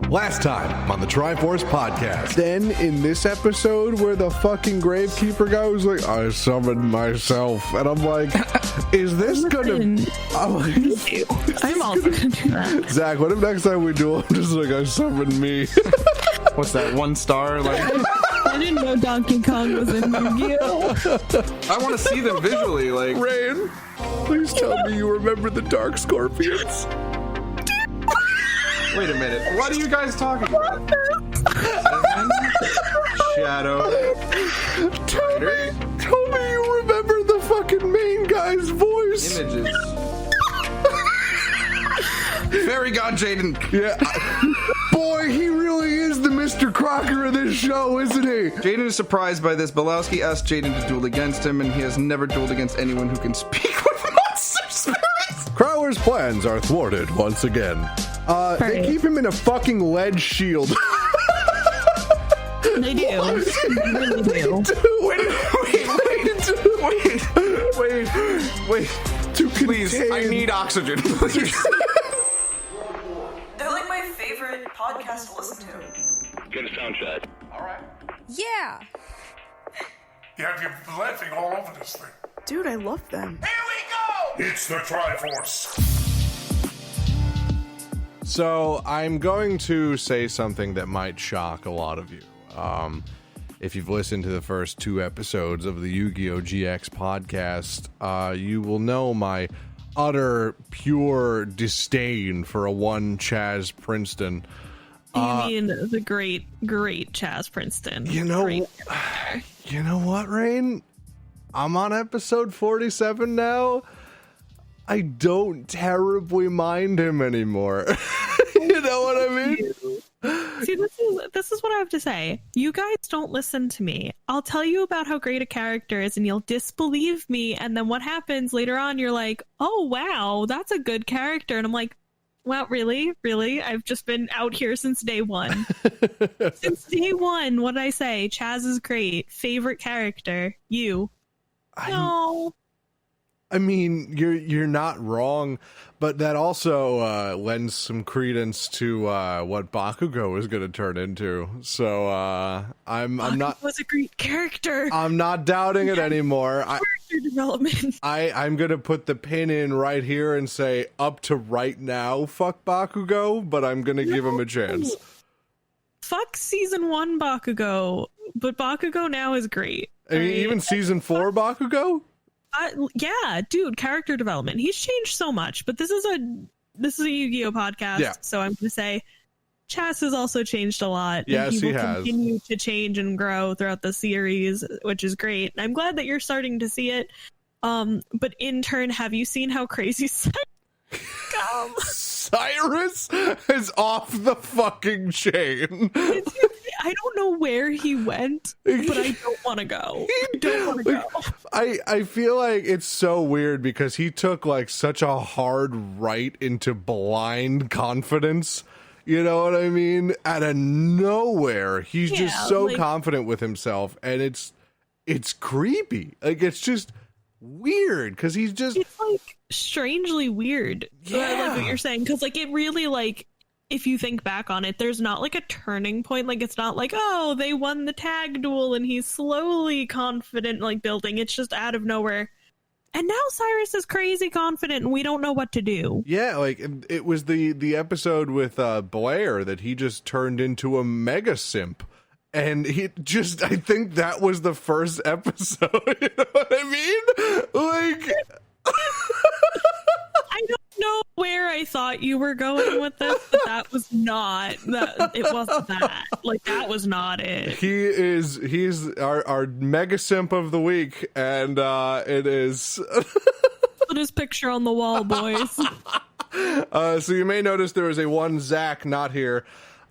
Last time on the Tryforce podcast. Then in this episode where the fucking gravekeeper guy was like, I summoned myself. And I'm like, is this gonna... I'm also gonna do that. Zach, what if next time we do, I'm just like, I summoned me. What's that, 1 star? Like, I didn't know Donkey Kong was in Yu-Gi-Oh! I want to see them visually. Like, Rain, please tell me you remember the Dark Scorpions. wait a minute. What are you guys talking about? Shadow. Tell me you remember the fucking main guy's voice. Images. Fairy God Jaden. Yeah. Boy, he really is the Mr. Crocker of this show, isn't he? Jaden is surprised by this. Belowski asked Jaden to duel against him, and he has never dueled against anyone who can speak with monster spirits. Crowler's plans are thwarted once again. They keep him in a fucking lead shield. They do. They really do. Wait. Please, I need oxygen. Please. They're like my favorite podcast to listen to. Get a sound check. All right. Yeah. Yeah, you're laughing all over this thing. Dude, I love them. Here we go! It's the Tryforce. So I'm going to say something that might shock a lot of you. If you've listened to the first 2 episodes of the Yu-Gi-Oh! GX podcast, you will know my utter, pure disdain for a one Chaz Princeton. You mean the great Chaz Princeton. You know what, Rain? I'm on episode 47 now. I don't terribly mind him anymore. You know what I mean? See, this is what I have to say. You guys don't listen to me. I'll tell you about how great a character is, and you'll disbelieve me. And then what happens later on? You're like, "Oh wow, that's a good character," and I'm like, "Well, really? I've just been out here since day one. Since day one, what did I say? Chaz is great. Favorite character? You? No." I mean, you're not wrong, but that also lends some credence to what Bakugo is going to turn into. So I'm not. Was a great character. I'm not doubting it anymore. Character development. I'm going to put the pin in right here and say, up to right now, fuck Bakugo, but I'm going to give him a chance. Fuck season 1 Bakugo, but Bakugo now is great. I mean, even season 4 Bakugo. Yeah, dude, character development. He's changed so much, but this is a Yu-Gi-Oh podcast, so I'm gonna say Chaz has also changed a lot. Yes, and he will has. Continue to change and grow throughout the series, which is great. I'm glad that you're starting to see it. But in turn, have you seen how crazy Cyrus is off the fucking chain. I don't know where he went, but I don't want to go. I don't want to go. I feel like it's so weird because he took like such a hard right into blind confidence. You know what I mean? Out of nowhere, he's just so confident with himself, and it's creepy. Like, it's just weird because he's just... It's like strangely weird. Yeah. I like what you're saying, because like it really, like, if you think back on it, there's not like a turning point. Like, it's not like, oh, they won the tag duel and he's slowly confident, like, building. It's just out of nowhere. And now Cyrus is crazy confident and we don't know what to do. Yeah, like, it was the episode with Blair that he just turned into a mega simp. And I think that was the first episode. You know what I mean? Like... I don't know where I thought you were going with this, but that was not that. It wasn't that. Like, that was not it. He's our mega simp of the week, and it is. Put his picture on the wall, boys. So you may notice there is a one Zach not here.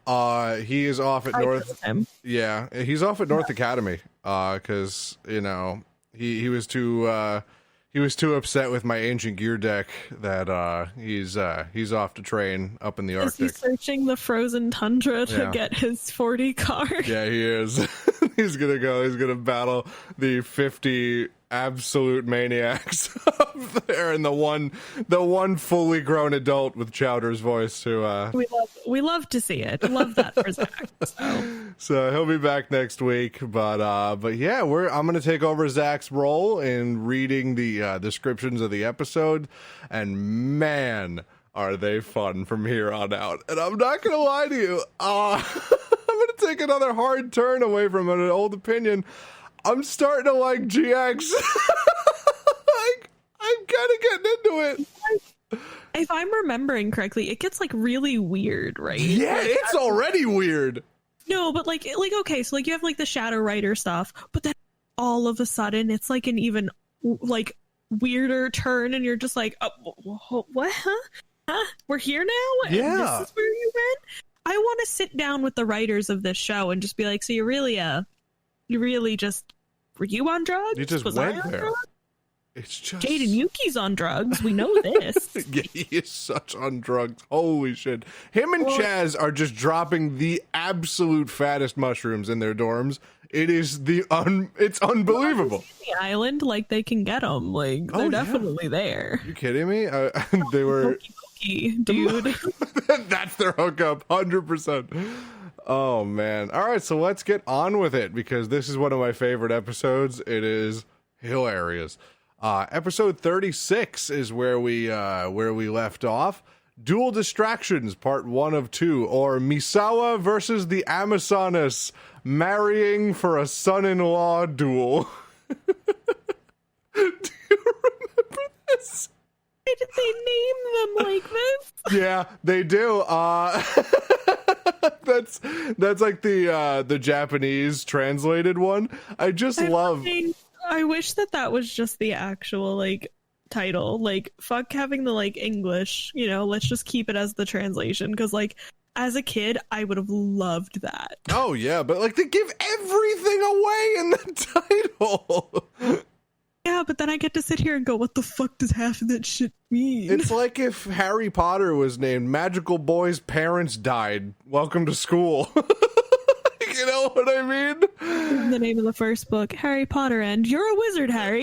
He is off at North. Yeah, he's off at North Academy. Because he was too. He was too upset with my ancient gear deck that he's off to train up in the Arctic. Is he searching the frozen tundra to get his 40 card? Yeah, he is. He's gonna battle the 50 absolute maniacs up there, and the one fully grown adult with Chowder's voice who we love to see it. Love that for Zach. So he'll be back next week, but yeah, I'm gonna take over Zach's role in reading the descriptions of the episode, and man, are they fun from here on out. And I'm not gonna lie to you, I'm gonna take another hard turn away from an old opinion. I'm starting to like GX. I'm kind of getting into it. If I'm remembering correctly, it gets like really weird, right? Yeah, like, it's already weird. No, but like okay, so like you have like the Shadow Rider stuff, but then all of a sudden it's like an even like weirder turn, and you're just like, what? Huh? We're here now? Yeah. And this is where you went? I want to sit down with the writers of this show and just be like, so you really just, were you on drugs? You just Was went I on there. drugs? It's just Jaden Yuki's on drugs. We know this. Yeah, he is such on drugs. Holy shit. Him and Chaz are just dropping the absolute fattest mushrooms in their dorms. It is it's unbelievable. The island, like they can get them. Like they're definitely there. You kidding me? They were Pokey, dude. That's their hookup, 100%. Oh man. All right, so let's get on with it, because this is one of my favorite episodes. It is hilarious. Episode 36 is where we left off. Dual Distractions, part 1 of 2, or Misawa versus the Amazonas, marrying for a son-in-law duel. Do you remember this? Why did they name them like this? Yeah, they do. That's like the Japanese translated one. I wish that was just the actual like title. Like, fuck having the like English, let's just keep it as the translation, because like as a kid I would have loved that. Oh yeah, but like they give everything away in the title. Yeah, but then I get to sit here and go, what the fuck does half of that shit mean? It's like if Harry Potter was named Magical Boy's Parents Died, Welcome to School. You know what I mean? The name of the first book, Harry Potter, and you're a wizard, Harry.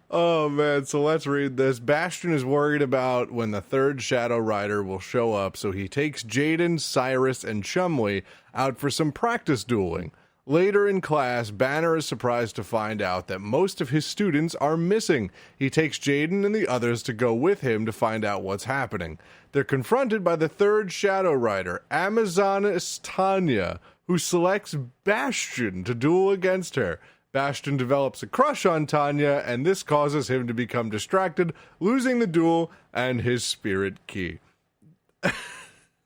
Oh man, so let's read this. Bastion is worried about when the third Shadow Rider will show up, so he takes Jaden, Cyrus, and Chumley out for some practice dueling. Later in class, Banner is surprised to find out that most of his students are missing. He takes Jaden and the others to go with him to find out what's happening. They're confronted by the third Shadow Rider, Amazonas Tanya, who selects Bastion to duel against her. Bastion develops a crush on Tanya, and this causes him to become distracted, losing the duel and his spirit key.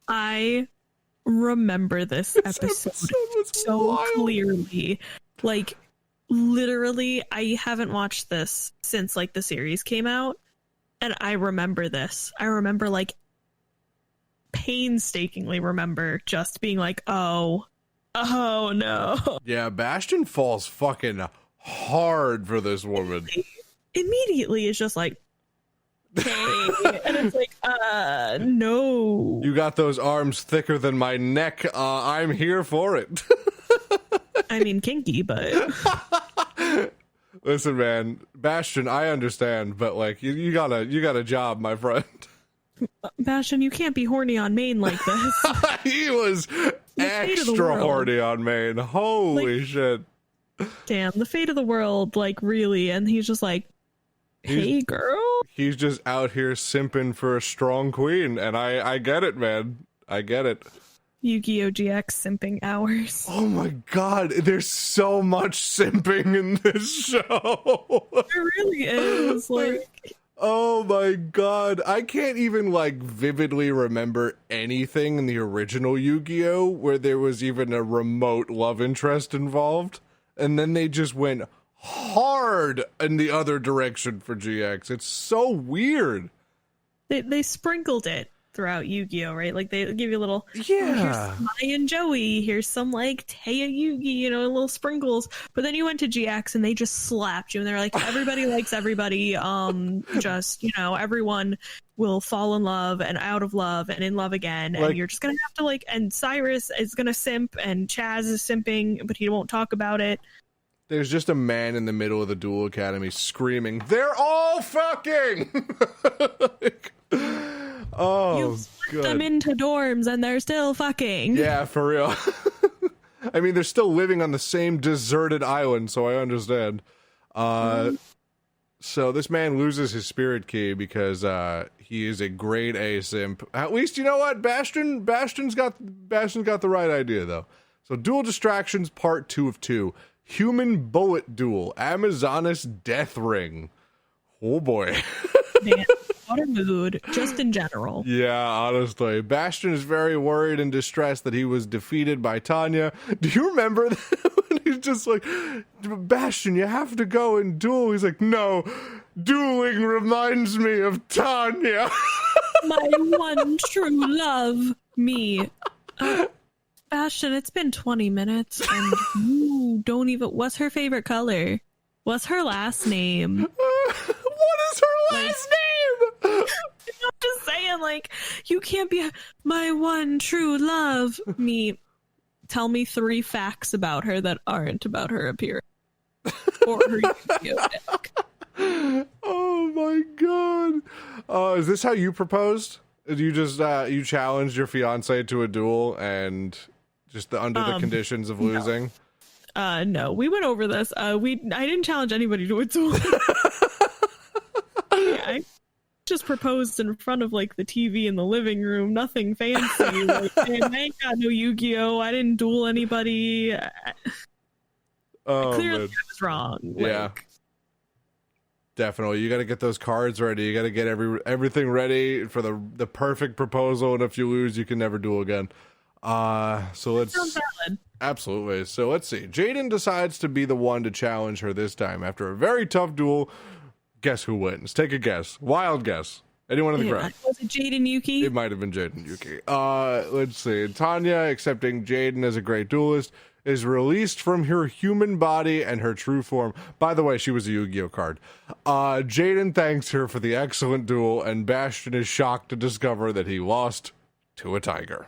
I remember this episode so wild. Clearly. Like, literally, I haven't watched this since like the series came out, and I remember this. I remember like painstakingly remember just being like, oh no. Yeah, Bastion falls fucking hard for this woman. Immediately it's just like, hey, and it's like, no. You got those arms thicker than my neck. I'm here for it. I mean, kinky, but listen, man, Bastion, I understand, but like you got a job, my friend. Bastion, you can't be horny on Maine like this. He was extra horny on Maine. Holy shit. Damn, the fate of the world, like, really. And he's just like, hey, girl. He's just out here simping for a strong queen, and I get it, man. I get it. Yu-Gi-Oh! GX simping hours. Oh my god, there's so much simping in this show. There really is. Like, oh my god, I can't even like vividly remember anything in the original Yu-Gi-Oh! Where there was even a remote love interest involved, and then they just went hard in the other direction for GX. It's so weird. They sprinkled it throughout Yu-Gi-Oh! Right? Like, they give you a little, yeah, here's Mai and Joey, here's some like Taya Yugi, little sprinkles. But then you went to GX and they just slapped you, and they're like, everybody likes everybody. Just, everyone will fall in love and out of love and in love again, and you're just gonna have to and Cyrus is gonna simp, and Chaz is simping, but he won't talk about it. there's just a man in the middle of the Duel Academy screaming, "They're all fucking!" Oh, You split good. them into dorms and they're still fucking. Yeah, for real. I mean, they're still living on the same deserted island, so I understand. So this man loses his spirit key because he is a grade A simp. At least, you know what? Bastion's got the right idea, though. So Dual Distractions Part 2 of 2. Human Bullet Duel. Amazonas Death Ring. Oh boy. Man, what a mood, just in general. Yeah, honestly. Bastion is very worried and distressed that he was defeated by Tanya. Do you remember that? When he's just like, Bastion, you have to go and duel. He's like, no, dueling reminds me of Tanya. My one true love, me. Bastion, it's been 20 minutes and you don't even... What's her favorite color? What's her last name? What is her last name? I'm just saying, like, you can't be my one true love. Me. Tell me 3 facts about her that aren't about her appearance. Or her Yu-Gi-Oh deck. Oh my god. Is this how you proposed? You just you challenged your fiance to a duel and just under the conditions of losing? No, we went over this. I didn't challenge anybody to a duel. I just proposed in front of like the TV in the living room. Nothing fancy. Like, man, I ain't got no Yu-Gi-Oh. I didn't duel anybody. Clearly, man. I was wrong. Yeah. Definitely. You got to get those cards ready. You got to get everything ready for the perfect proposal. And if you lose, you can never duel again. So let's... Sounds valid. Absolutely. So let's see. Jaden decides to be the one to challenge her this time. After a very tough duel, guess who wins? Take a guess. Wild guess. Anyone in the crowd? Was it Jaden Yuki? It might have been Jaden Yuki. Let's see. Tanya, accepting Jaden as a great duelist, is released from her human body and her true form. By the way, she was a Yu-Gi-Oh card. Jaden thanks her for the excellent duel, and Bastion is shocked to discover that he lost to a tiger.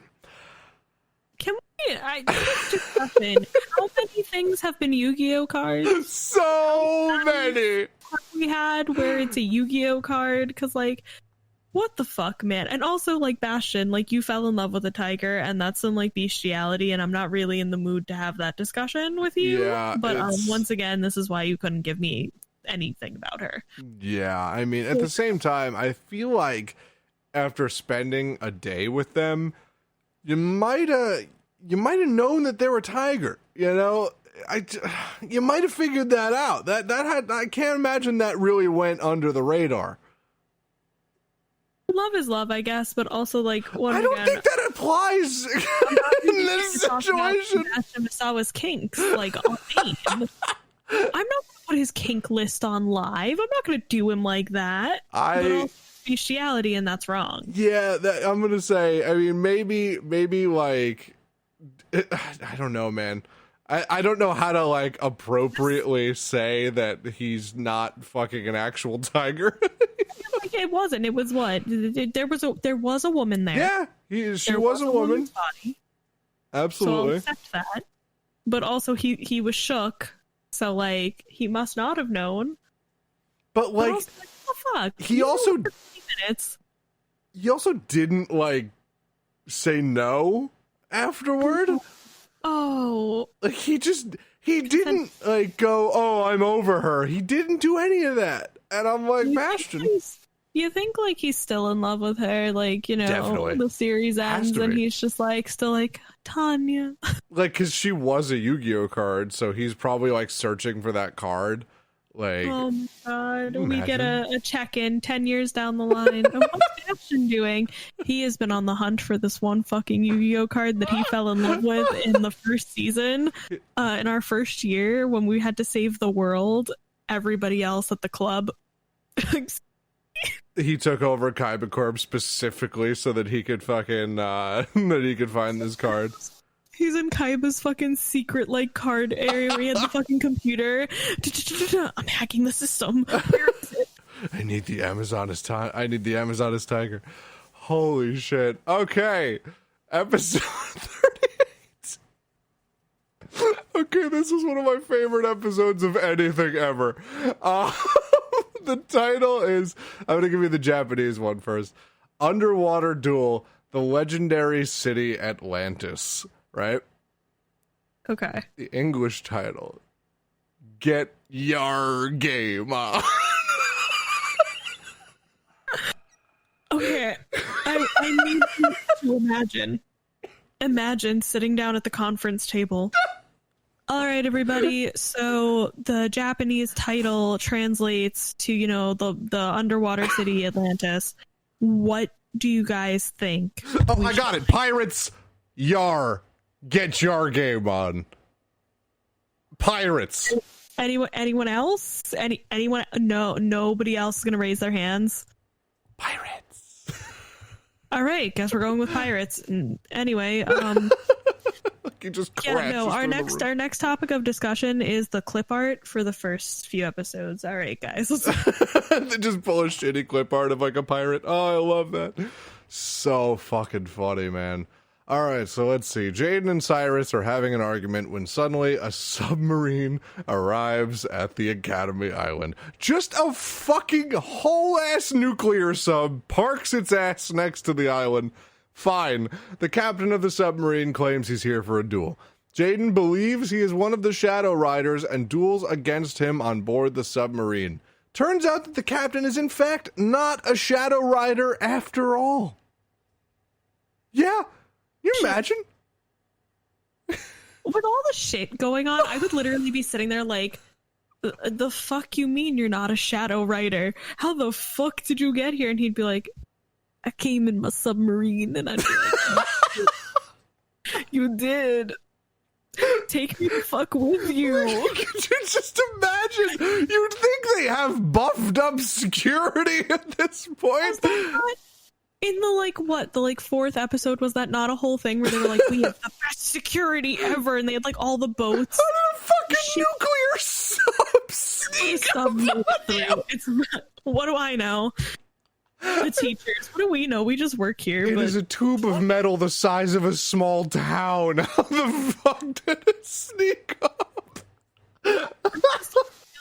Can we? Discussion. How many things have been Yu-Gi-Oh cards? So many. We had where it's a Yu-Gi-Oh card, because like, what the fuck, man? And also like Bastion, like you fell in love with a tiger, and that's some like bestiality, and I'm not really in the mood to have that discussion with you. Yeah, but once again, this is why you couldn't give me anything about her. Yeah, I mean, at the same time, I feel like after spending a day with them, you might have known that they were tiger. You know, you might have figured that out. I can't imagine that really went under the radar. Love is love, I guess, but also like I don't think that applies in this situation. Bastion Misawa's kinks, like on AIM. I'm not gonna put his kink list on live. I'm not gonna do him like that. But also bestiality, and that's wrong. Yeah, I'm gonna say. I mean, maybe like, I don't know, man. I don't know how to like appropriately say that he's not fucking an actual tiger. Like it wasn't. It was what? There was a woman there. Yeah, she was a woman. Body. Absolutely. So I'll accept that. But also he was shook. So like he must not have known. But like, also, what the fuck? He also minutes. He also didn't like say no afterward. Oh. Like he didn't like go, "Oh, I'm over her." He didn't do any of that. And I'm like, Bastion. You think like he's still in love with her, like, you know, Definitely. the series ends and he's just like still like Tanya. Like, because she was a Yu-Gi-Oh card, so he's probably like searching for that card. Like, oh my god, we imagine? get a check-in 10 years down the line. And what's Bastion doing? He has been on the hunt for this one fucking Yu-Gi-Oh card that he fell in love with in the first season. In our first year, when we had to save the world, everybody else at the club. He took over Kaiba Corp specifically so that he could fucking that he could find this card. He's in Kaiba's fucking secret like card area where he had the fucking computer. I'm hacking the system. Where is it? I need the Amazonas tiger. Holy shit. Okay. Episode 38. Okay, this is one of my favorite episodes of anything ever. The title is, I'm going to give you the Japanese one first. Underwater Duel, the legendary city Atlantis, right? Okay. The English title, Get Your Game On. Okay, I need you to imagine sitting down at the conference table. All right, everybody. So the Japanese title translates to, you know, the underwater city Atlantis. What do you guys think? Oh, I got it. Pirates, yar. Get your game on. Pirates. Anyone else? Anyone? No, nobody else is gonna raise their hands. Pirates. All right, guess we're going with pirates. Anyway, He just yeah, no. crashes Our next topic of discussion is the clip art for the first few episodes. All right, guys. They just pull a shitty clip art of like a pirate. Oh, I love that. So fucking funny, man. All right, so let's see. Jaden and Cyrus are having an argument when suddenly a submarine arrives at the Academy Island. Just a fucking whole-ass nuclear sub parks its ass next to the island. Fine. The captain of the submarine claims he's here for a duel. Jaden believes he is one of the Shadow Riders and duels against him on board the submarine. Turns out that the captain is in fact not a Shadow Rider after all. Yeah. You imagine? With all the shit going on, I would literally be sitting there like, the fuck you mean you're not a Shadow Rider? How the fuck did you get here? And he'd be like, I came in my submarine. And I'd be like, you did. Take me the fuck with you. Could you just imagine? You'd think they have buffed up security at this point. In the fourth episode, was that not a whole thing where they were like, we have the best security ever, and they had like all the boats? How did a fucking nuclear sub sneak up on you? It's not, what do I know? The teachers, what do we know? We just work here. It is a tube of metal the size of a small town. How the fuck did it sneak up?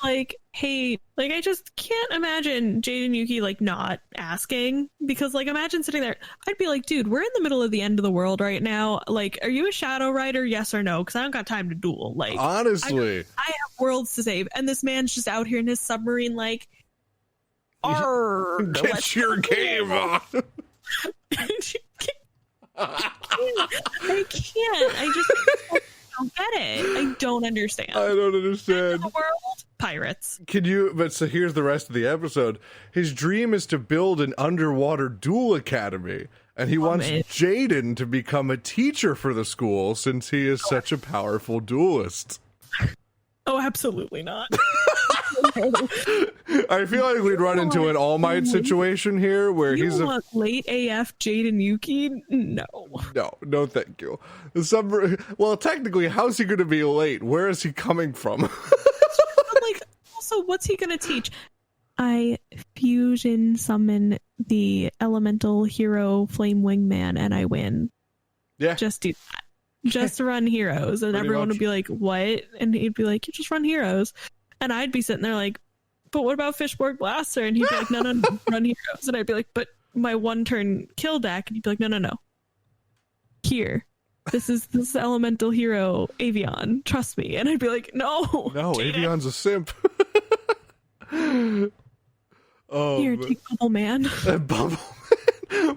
Like, hey, like, I just can't imagine Jade and Yuki like not asking, because like, imagine sitting there. I'd be like, dude, we're in the middle of the end of the world right now. Like, are you a Shadow Rider? Yes or no? Because I don't got time to duel. Like, honestly, I have worlds to save, and this man's just out here in his submarine, like, get your game on. I can't. I just don't get it. I don't understand. I don't understand. The world, pirates. Can you? But so here's the rest of the episode. His dream is to build an underwater duel academy, and he wants Jaden to become a teacher for the school since he is such a powerful duelist. Oh, absolutely not. I feel like we'd run into an All Might situation here where you he's want late AF Jaden Yuki? No, no, thank you. Well, technically, how's he going to be late? Where is he coming from? Like, also, what's he going to teach? I fusion summon the elemental hero Flame Wingman and I win. Yeah, just do that. Just run heroes, and pretty everyone much. would be like, "What?" And he'd be like, "You just run heroes." And I'd be sitting there like, "But what about Fishborg Blaster?" And he'd be like, "No, run heroes." And I'd be like, "But my one turn kill deck." And he'd be like, "No. Here, this is elemental hero Avion. Trust me." And I'd be like, "No, Avion's a simp." Oh, here, take Bubble Man.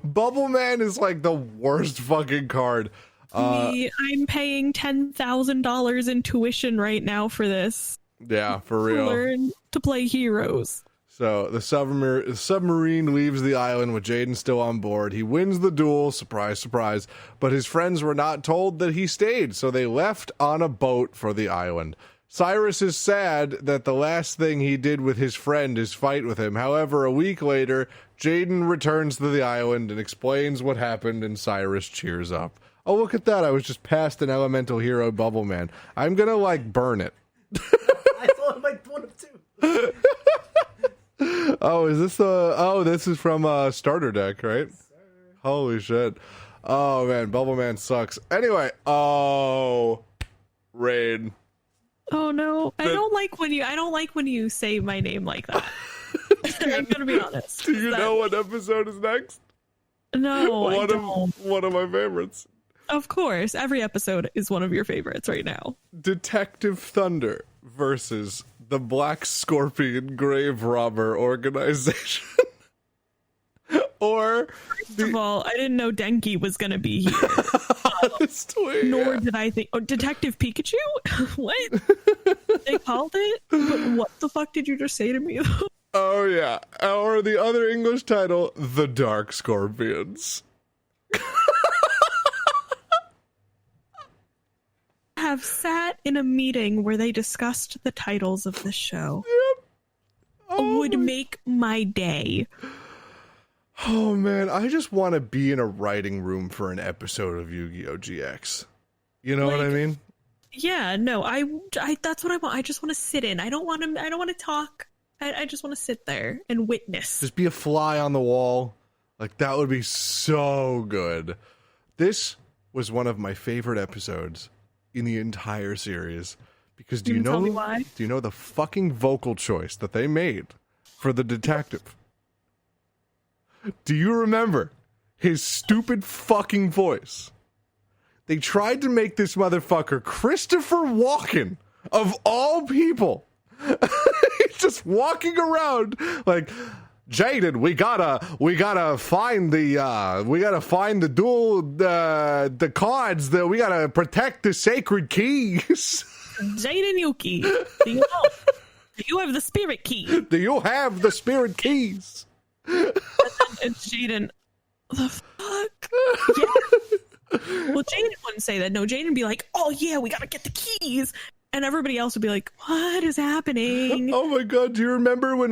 Bubble Man is like the worst fucking card. I'm paying $10,000 in tuition right now for this. Yeah, for real. To learn to play heroes. So the submarine leaves the island with Jaden still on board. He wins the duel, surprise, surprise, but his friends were not told that he stayed, so they left on a boat for the island. Cyrus is sad that the last thing he did with his friend is fight with him. However, a week later, Jaden returns to the island and explains what happened, and Cyrus cheers up. Oh, look at that. I was just past an elemental hero, Bubble Man. I'm gonna, like, burn it. I thought it might one of two. Oh, is this this is from Starter Deck, right? Yes, holy shit. Oh, man. Bubble Man sucks. Anyway. Oh, Raid. Oh no, I don't like when you say my name like that. I'm gonna be honest. Do you know what episode is next? No, I don't. One of my favorites. Of course, every episode is one of your favorites right now. Detective Thunder versus the Black Scorpion Grave Robber Organization. Or first of all, I didn't know Denki was gonna be here. Nor did I think Detective Pikachu. What they called it? But what the fuck did you just say to me? Oh yeah, or the other English title, The Dark Scorpions. Have sat in a meeting where they discussed the titles of the show. Yep. Would make my day. Oh man, I just want to be in a writing room for an episode of Yu-Gi-Oh! GX. You know what I mean? Yeah, no, I that's what I want. I just want to sit in. I don't want to talk. I just want to sit there and witness. Just be a fly on the wall. Like, that would be so good. This was one of my favorite episodes in the entire series. Because do you know why? Do you know the fucking vocal choice that they made for the detective? Do you remember his stupid fucking voice? They tried to make this motherfucker Christopher Walken, of all people. He's just walking around like, Jaden, we gotta find the duel, the cards, we gotta protect the sacred keys. Jaden Yuki, do you have the spirit key? Do you have the spirit keys? And Jaden, the fuck? Yeah. Well, Jaden wouldn't say that. No, Jaden would be like, oh yeah, we gotta get the keys. And everybody else would be like, what is happening? Oh my god, do you remember when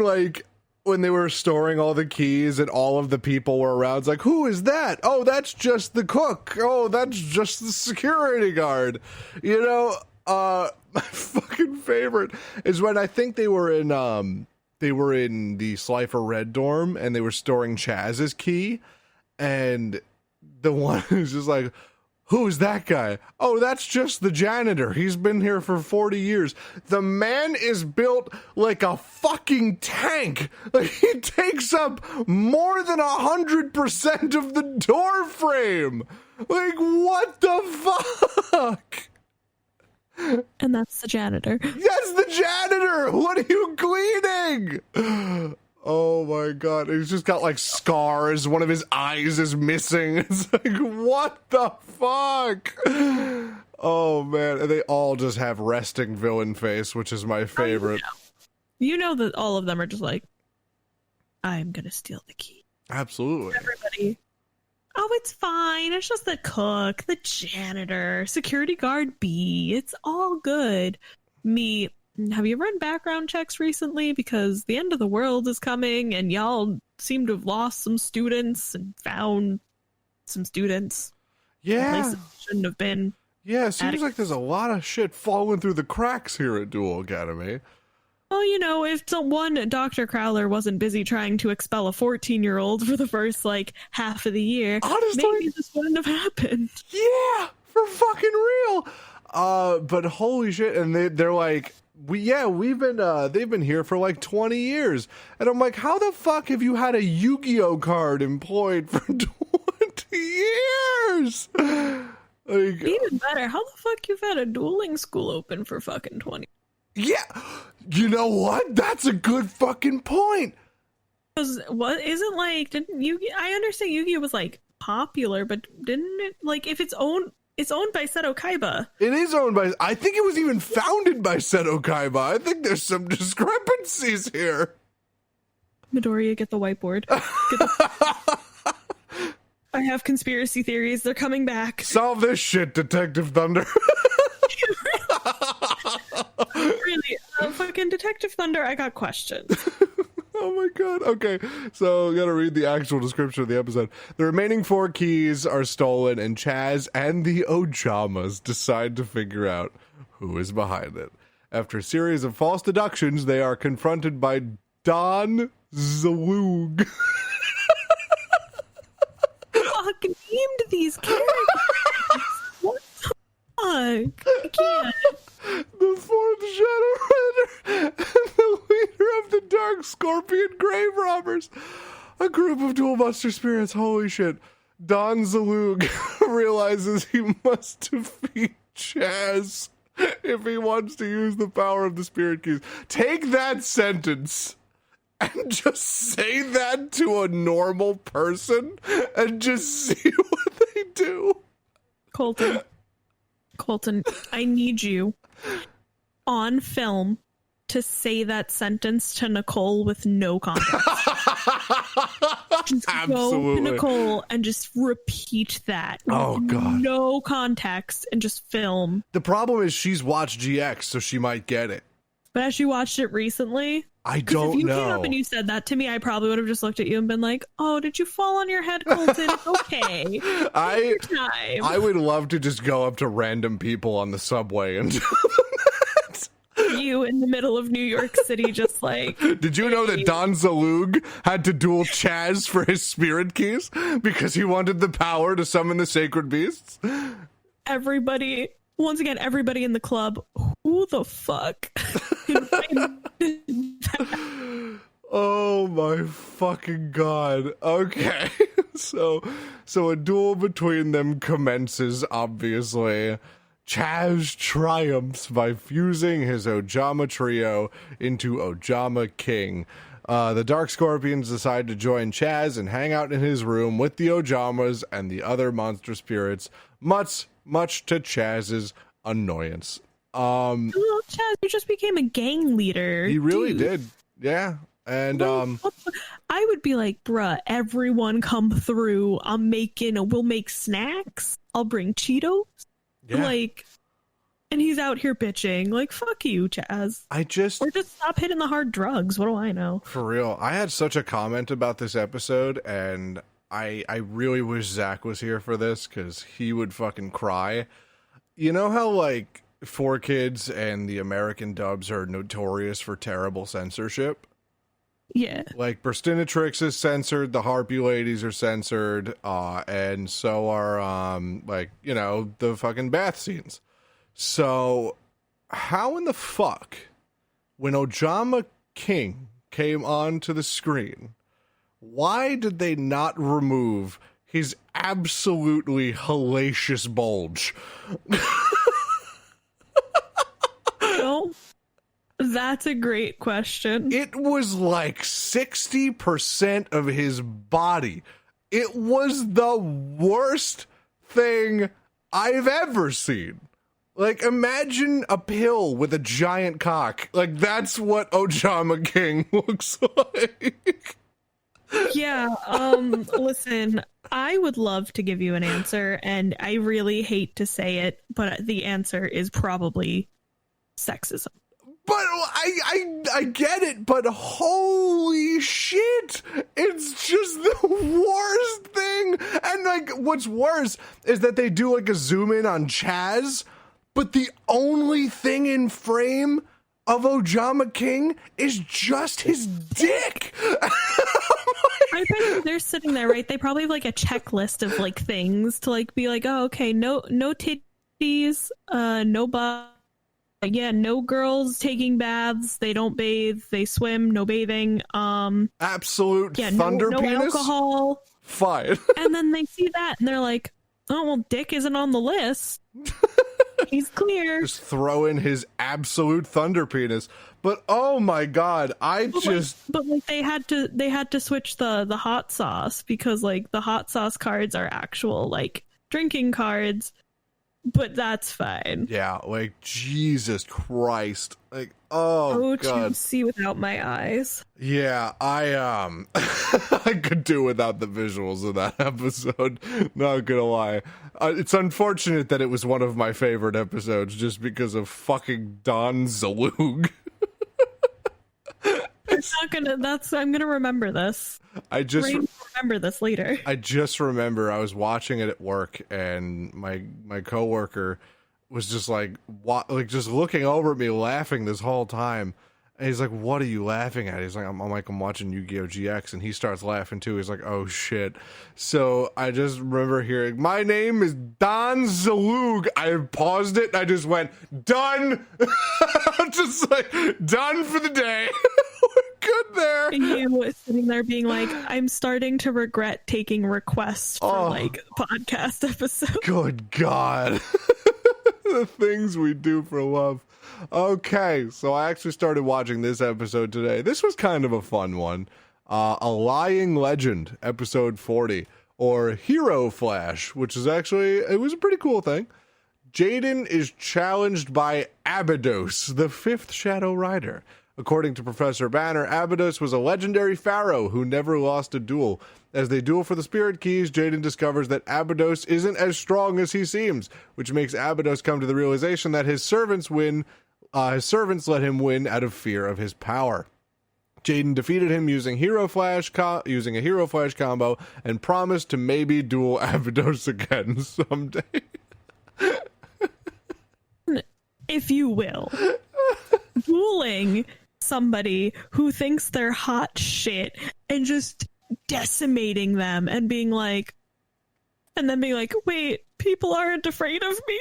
they were storing all the keys and all of the people were around? It's like, who is that? Oh, that's just the cook. Oh, that's just the security guard. You know, my fucking favorite is when I think they were in the Slifer Red dorm and they were storing Chaz's key, and the one who's just like, who's that guy? Oh, that's just the janitor. He's been here for 40 years. The man is built like a fucking tank. Like, he takes up more than 100% of the door frame. Like, what the fuck? And that's the janitor. That's the janitor! What are you cleaning? Oh my god, he's just got like scars, one of his eyes is missing. It's like, what the fuck? Oh man, and they all just have resting villain face, which is my favorite. You know that all of them are just like, I'm gonna steal the key. Absolutely. Everybody, oh, it's fine. It's just the cook, the janitor, security guard B. It's all good. Me, have you run background checks recently? Because the end of the world is coming and y'all seem to have lost some students and found some students. Yeah. Places shouldn't have been. Yeah, it seems like there's a lot of shit falling through the cracks here at Duel Academy. Well, you know, if Dr. Crowler wasn't busy trying to expel a 14-year-old for the first, half of the year, honestly, maybe this wouldn't have happened. Yeah, for fucking real. But holy shit, and they're like, they've been here for 20 years. And I'm like, how the fuck have you had a Yu-Gi-Oh card employed for 20 years? Even better, how the fuck you've had a dueling school open for fucking 20? Yeah, you know what? That's a good fucking point. Because what isn't didn't Yu-Gi? I understand Yu-Gi was popular, but didn't it if it's owned by Seto Kaiba? It is owned by. I think it was even founded by Seto Kaiba. I think there's some discrepancies here. Midoriya, get the whiteboard. I have conspiracy theories. They're coming back. Solve this shit, Detective Thunder. Really, fucking Detective Thunder, I got questions. Oh my god. Okay, so I gotta read the actual description of the episode. The remaining 4 keys are stolen, and Chaz and the Ojamas decide to figure out who is behind it. After a series of false deductions, they are confronted by Don Zaloog. Fuck, named these characters. What the fuck? I can't. The the fourth Shadowrunner and the leader of the Dark Scorpion Grave Robbers, a group of dual monster spirits. Holy shit. Don Zalug realizes he must defeat Chaz if he wants to use the power of the spirit keys. Take that sentence and just say that to a normal person and just see what they do. Colton, I need you on film to say that sentence to Nicole with no context. Just Absolutely. go to Nicole and just repeat that. Oh, God. No context and just film. The problem is she's watched GX, so she might get it. But as you watched it recently, I 'cause don't if you know. came up and you said that to me, I probably would have just looked at you and been like, "Oh, did you fall on your head, Colton? It's okay. I Time." would love to just go up to random people on the subway and You in the middle of New York City, just like, did you know that Don Zalug had to duel Chaz for his spirit keys because he wanted the power to summon the sacred beasts? everybody, once again, everybody in the club, who the fuck? Oh my fucking god. Okay. So a duel between them commences, obviously. Chaz triumphs by fusing his Ojama trio into Ojama King. The Dark Scorpions decide to join Chaz and hang out in his room with the Ojamas and the other monster spirits, much to Chaz's annoyance. Well, Chaz, you just became a gang leader. He really dude. did. Yeah. And I would be like, bruh, everyone come through. We'll make snacks. I'll bring Cheetos. yeah. Like, and he's out here bitching. Like, fuck you, Chaz. I just Or just stop hitting the hard drugs. What do I know? For real, I had such a comment about this episode, and I really wish Zach was here for this because he would fucking cry. You know how, like, 4Kids and the American dubs are notorious for terrible censorship? Yeah. Like, Burstinatrix is censored, the Harpy Ladies are censored, and so are, like, you know, the fucking bath scenes. So, how in the fuck, when Ojama King came onto the screen, why did they not remove his absolutely hellacious bulge? No, that's a great question. It was like 60% of his body. It was the worst thing I've ever seen. Like, imagine a pill with a giant cock. Like, that's what Ojama King looks like. Yeah, listen, I would love to give you an answer, and I really hate to say it, but the answer is probably sexism. But I get it, but holy shit, it's just the worst thing. And, like, what's worse is that they do, like, a zoom in on Chaz, but the only thing in frame of Ojama King is just his dick. I bet they're sitting there, right? They probably have like a checklist of like things to like be like, oh, okay, no titties, no butt. Yeah, no girls taking baths. They don't bathe. They swim. No bathing. Absolute Yeah, thunder no penis. alcohol. Fine. And then they see that and they're like, oh, well, dick isn't on the list. He's clear. Just throw in his absolute thunder penis. But oh my god, But they had to switch the hot sauce because like the hot sauce cards are actual like drinking cards. But that's fine. yeah, like Jesus Christ. Like oh god. To see without my eyes. Yeah, I I could do without the visuals of that episode. Not gonna lie. It's unfortunate that it was one of my favorite episodes just because of fucking Don Zalug. I'm gonna remember this. Remember this later. I just remember I was watching it at work and my coworker was just like just looking over at me laughing this whole time. And he's like, what are you laughing at? He's like, I'm watching Yu-Gi-Oh! GX. And he starts laughing too. He's like, oh shit. So I just remember hearing, my name is Don Zalug. I paused it and I just went, done. I'm just like, done for the day. We're good there. And you sitting there being like, I'm starting to regret taking requests for like podcast episodes. Good God. The things we do for love. Okay, so I actually started watching this episode today. This was kind of a fun one. A Lying Legend, episode 40, or Hero Flash, which is actually, it was a pretty cool thing. Jaden is challenged by Abydos, the fifth Shadow Rider. According to Professor Banner, Abydos was a legendary pharaoh who never lost a duel. As they duel for the spirit keys, Jaden discovers that Abydos isn't as strong as he seems, which makes Abydos come to the realization that his servants let him win out of fear of his power. Jaden defeated him using a Hero Flash combo and promised to maybe duel Abydos again someday. If you will. Dueling somebody who thinks they're hot shit and just decimating them and being like, wait, people aren't afraid of me?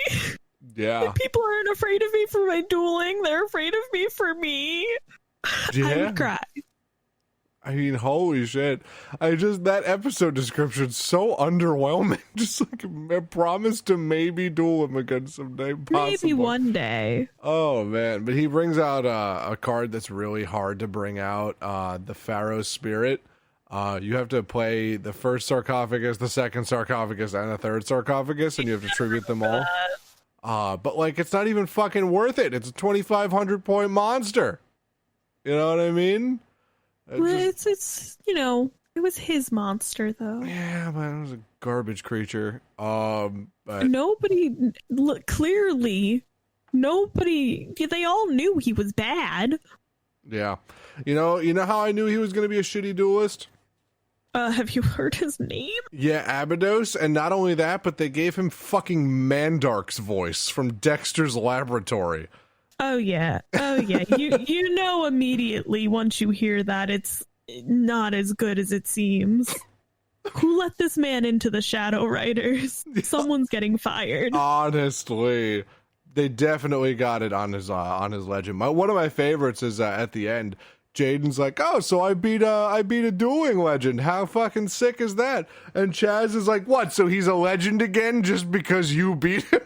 Yeah. People aren't afraid of me for my dueling. They're afraid of me for me. Yeah. I would cry. I mean, holy shit. That episode description's so underwhelming. Just like, I promise to maybe duel him again someday. Possibly. Maybe one day. Oh, man. But he brings out a card that's really hard to bring out, the Pharaoh's Spirit. You have to play the first sarcophagus, the second sarcophagus, and the third sarcophagus, and you have to tribute them all. But, like, it's not even fucking worth it. It's a 2,500 point monster. You know what I mean? It's you know, it was his monster though. Yeah, but it was a garbage creature. But Clearly nobody, they all knew he was bad. Yeah. You know how I knew he was going to be a shitty duelist? Have you heard his name? Yeah, Abydos, and not only that, but they gave him fucking Mandark's voice from Dexter's Laboratory. Oh yeah. You know immediately once you hear that it's not as good as it seems. Who let this man into the Shadow Riders? Someone's getting fired. Honestly, they definitely got it on his legend. One of my favorites is at the end. Jaden's like, "Oh, so I beat a dueling legend. How fucking sick is that?" And Chaz is like, "What? So he's a legend again just because you beat him?"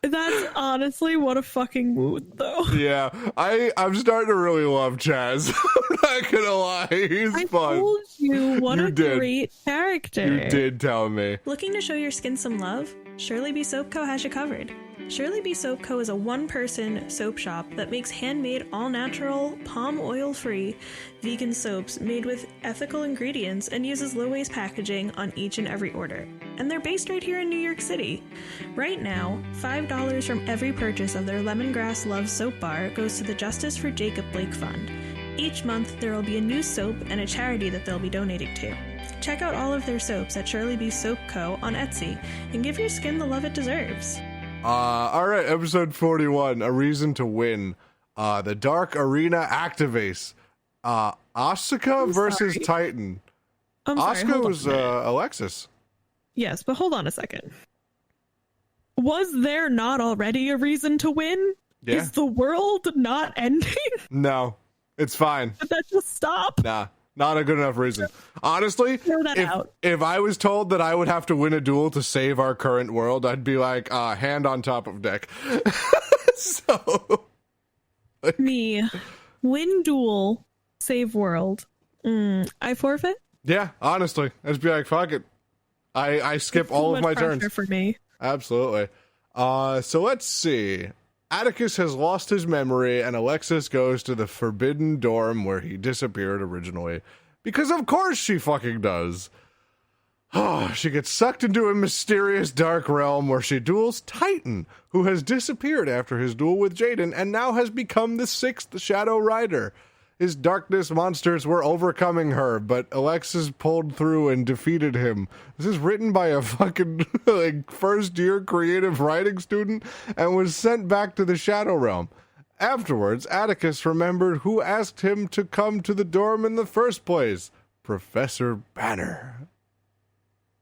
That's honestly what a fucking mood, though. Yeah, I'm starting to really love Chaz. I'm not gonna lie, he's fun. I told you what a great character. You did tell me. Looking to show your skin some love? Shirley B Soap Co. has you covered. Shirley B Soap Co. is a one-person soap shop that makes handmade, all-natural, palm oil-free, vegan soaps made with ethical ingredients and uses low-waste packaging on each and every order. And they're based right here in New York City. Right now, $5 from every purchase of their Lemongrass Love Soap Bar goes to the Justice for Jacob Blake Fund. Each month, there will be a new soap and a charity that they'll be donating to. Check out all of their soaps at Shirley B Soap Co. on Etsy and give your skin the love it deserves. All right, episode 41, A Reason to Win. The Dark Arena activates. Asuka versus Titan. Asuka was Alexis. Yes, but hold on a second. Was there not already a reason to win? Yeah. Is the world not ending? No, it's fine. Did that just stop? Nah. Not a good enough reason. Honestly, if I was told that I would have to win a duel to save our current world, I'd be like, hand on top of deck. So... Me. Win duel, save world. I forfeit? Yeah, honestly. I'd just be like, fuck it. I skip all of my turns. For me. Absolutely. So let's see. Atticus has lost his memory, and Alexis goes to the forbidden dorm where he disappeared originally. Because of course she fucking does. She gets sucked into a mysterious dark realm where she duels Titan, who has disappeared after his duel with Jaden and now has become the 6th Shadow Rider. his darkness monsters were overcoming her, but Alexis pulled through and defeated him. This is written by a fucking like first-year creative writing student and was sent back to the Shadow Realm. Afterwards, Atticus remembered who asked him to come to the dorm in the first place. Professor Banner.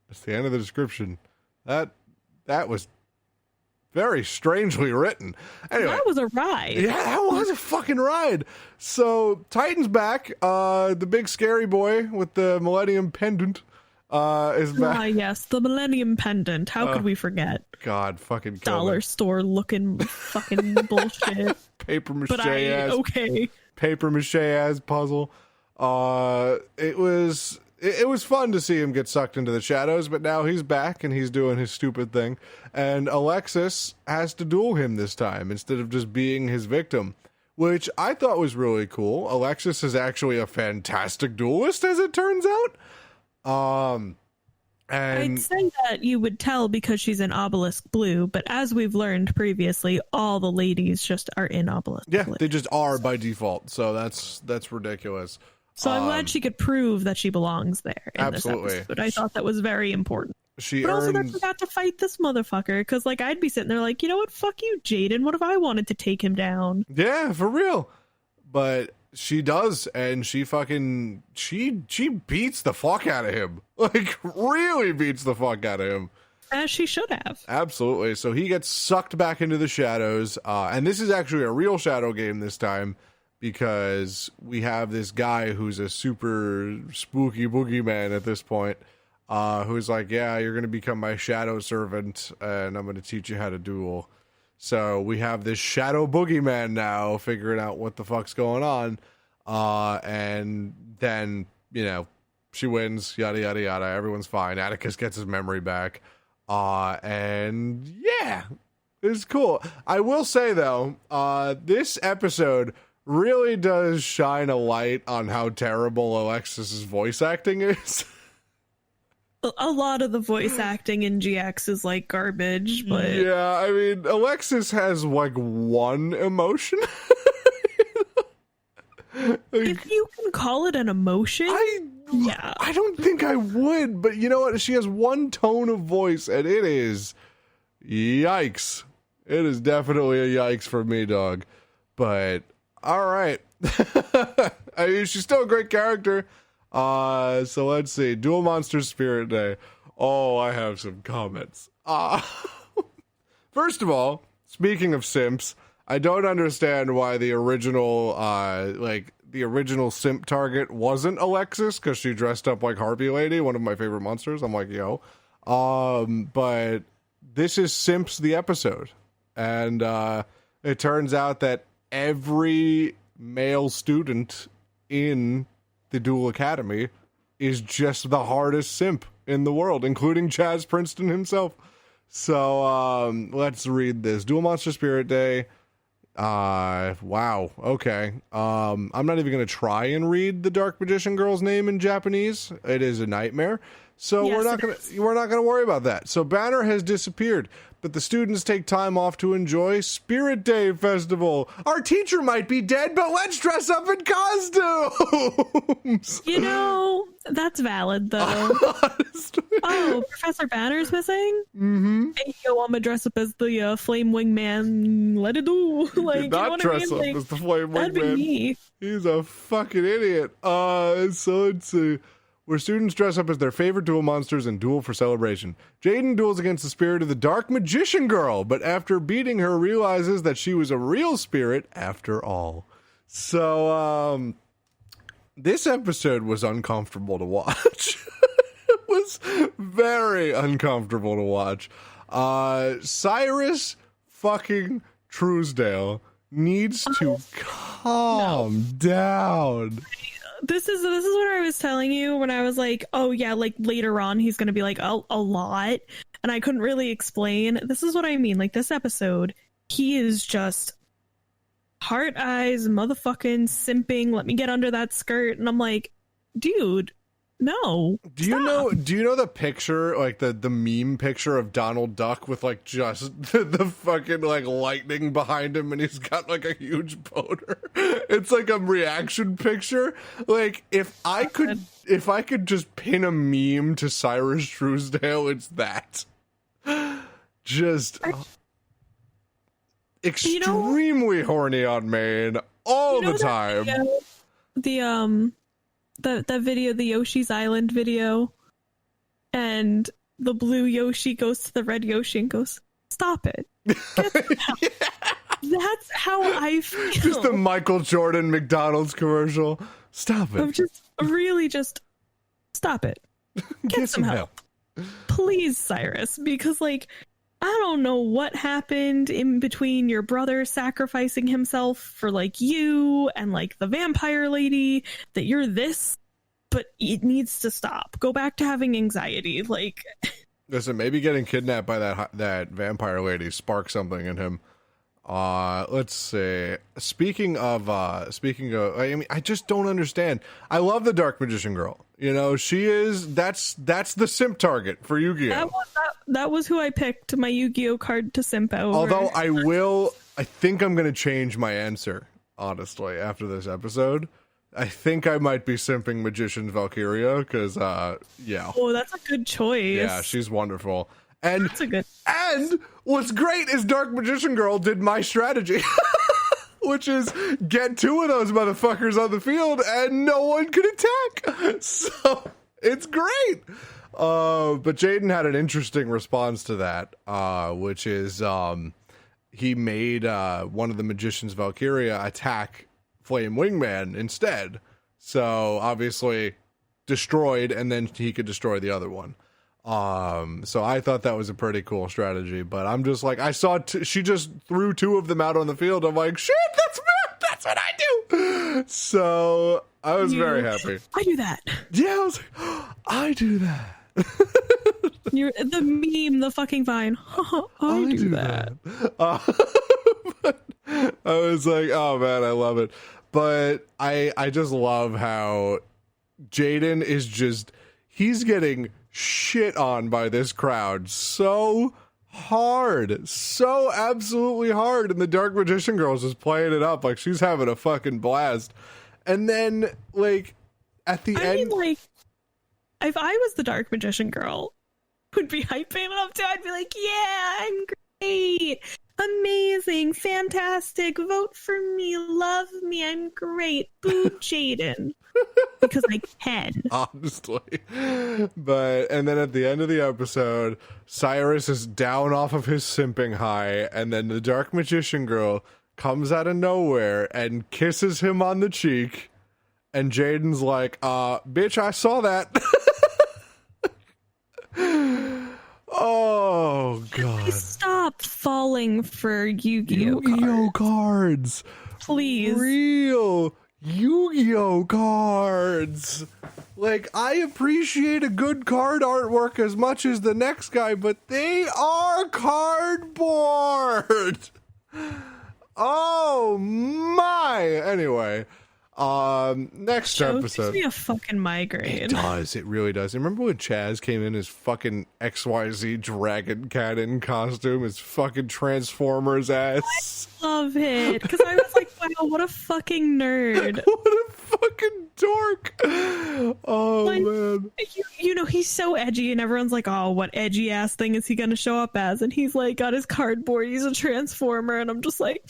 That's the end of the description. That was very strangely written. Anyway, That was a ride. yeah, that was a fucking ride. So Titan's back. The big scary boy with the Millennium Pendant is back. Ah, yes, the Millennium Pendant. How could we forget? God, fucking kill Dollar me. store looking fucking bullshit. Paper mache But ass. okay. Paper mache ass puzzle. It was fun to see him get sucked into the shadows, but now he's back and he's doing his stupid thing. And Alexis has to duel him this time instead of just being his victim, which I thought was really cool. Alexis is actually a fantastic duelist, as it turns out. And I'd say that you would tell because she's in Obelisk Blue, but as we've learned previously, all the ladies just are in Obelisk yeah, Blue. they just are by default. So that's ridiculous. So I'm glad she could prove that she belongs there in Absolutely. this episode. I thought that was very important. She But also, they earns. forgot to fight this motherfucker, because like I'd be sitting there like, you know what, fuck you, Jaden. What if I wanted to take him down? Yeah, for real. But she does, and she beats the fuck out of him. Like, really beats the fuck out of him. As she should have. Absolutely. So he gets sucked back into the shadows, and this is actually a real shadow game this time, because we have this guy who's a super spooky boogeyman at this point, who's like, yeah, you're going to become my shadow servant, and I'm going to teach you how to duel. So we have this shadow boogeyman now figuring out what the fuck's going on. And then, you know, she wins, yada, yada, yada. Everyone's fine. Atticus gets his memory back. And yeah, it's cool. I will say, though, this episode really does shine a light on how terrible Alexis's voice acting is. A lot of the voice acting in GX is like garbage, but Yeah, I mean, Alexis has like one emotion. if you can call it an emotion, yeah. I don't think I would, but you know what? She has one tone of voice, and it is yikes. It is definitely a yikes for me, dog. But all right. I mean, she's still a great character. So let's see. Dual Monsters Spirit Day. Oh, I have some comments. First of all, speaking of simps, I don't understand why the original simp target wasn't Alexis, because she dressed up like Harpy Lady, one of my favorite monsters. I'm like, yo. But this is Simps the episode. And it turns out that every male student in the Duel Academy is just the hardest simp in the world, including Chaz Princeton himself. So let's read this. Dual Monster Spirit Day. Wow. Okay. I'm not even going to try and read the Dark Magician girl's name in Japanese. It is a nightmare. So Yes, we're not going to worry about that. So Banner has disappeared, but the students take time off to enjoy Spirit Day Festival. Our teacher might be dead, but let's dress up in costumes. You know, that's valid though. Oh, Professor Banner's missing? Mm-hmm. Hey, yo, I'm gonna dress up as the Flame Wingman. Let it do. Like, Did not you know what dress I mean? up Like, as the Flame that'd be Wingman. me. He's a fucking idiot. So let's see. Where students dress up as their favorite duel monsters and duel for celebration. Jaden duels against the spirit of the Dark Magician girl, but after beating her, realizes that she was a real spirit after all. So, this episode was uncomfortable to watch. It was very uncomfortable to watch. Cyrus fucking Truesdale needs to calm down. This is what I was telling you when I was like, oh yeah, like later on he's gonna be like a lot, and I couldn't really explain. This is what I mean. Like this episode, he is just heart eyes, motherfucking simping. Let me get under that skirt, and I'm like, dude, No. Do you know the picture, like the meme picture of Donald Duck with like just the fucking like lightning behind him and he's got like a huge boner? It's like a reaction picture. Like if I could just pin a meme to Cyrus Truesdale, it's that. Just extremely horny on main all the time. That video, the Yoshi's Island video, and the blue Yoshi goes to the red Yoshi and goes, "Stop it." Yeah. That's how I feel. Just the Michael Jordan McDonald's commercial. Stop it. I'm just stop it. Get some help. Please, Cyrus, because like I don't know what happened in between your brother sacrificing himself for like you and like the vampire lady that you're this, but it needs to stop. Go back to having anxiety. Like, listen, maybe getting kidnapped by that vampire lady sparked something in him. Let's see. Speaking of, I mean, I just don't understand. I love the Dark Magician Girl. You know, that's the simp target for Yu-Gi-Oh! That was who I picked my Yu-Gi-Oh card to simp over. Although I think I'm going to change my answer, honestly, after this episode. I think I might be simping Magician's Valkyria, because, yeah. Oh, that's a good choice. Yeah, she's wonderful. And and what's great is Dark Magician Girl did my strategy, which is get two of those motherfuckers on the field and no one can attack. So it's great. But Jaden had an interesting response to that, which is he made one of the Magician's Valkyria attack Flame Wingman instead. So obviously destroyed, and then he could destroy the other one. So I thought that was a pretty cool strategy, but I'm just like, I saw she just threw two of them out on the field. I'm like, shit, that's what I do. So I was very happy. I do that. Yeah, I was like, oh, I do that. You're the meme, the fucking Vine. I do that. But I was like, oh man, I love it. But I just love how Jaden is just, he's getting shit on by this crowd so hard, so absolutely hard, and the Dark Magician Girl's just playing it up like she's having a fucking blast. And then like at the end, like if I was the Dark Magician Girl, would be hyping up too. I'd be like, yeah, I'm great, amazing, fantastic, vote for me, love me, I'm great, boo Jaden. Because I can. Honestly. But, and then at the end of the episode, Cyrus is down off of his simping high, and then the Dark Magician Girl comes out of nowhere and kisses him on the cheek, and Jaden's like, bitch, I saw that. Oh, God. Stop falling for Yu-Gi-Oh cards. Please. Real Yu-Gi-Oh cards. Like, I appreciate a good card artwork as much as the next guy, but they are cardboard. Oh my. Anyway, next episode. Gives me a fucking migraine. It does. It really does. Remember when Chaz came in his fucking XYZ Dragon Cannon costume, his fucking Transformers ass? I love it. Because I was like, wow, what a fucking nerd. What a fucking dork. Oh, like, man. You know, he's so edgy, and everyone's like, oh, what edgy ass thing is he going to show up as? And he's like, got his cardboard, he's a Transformer, and I'm just like,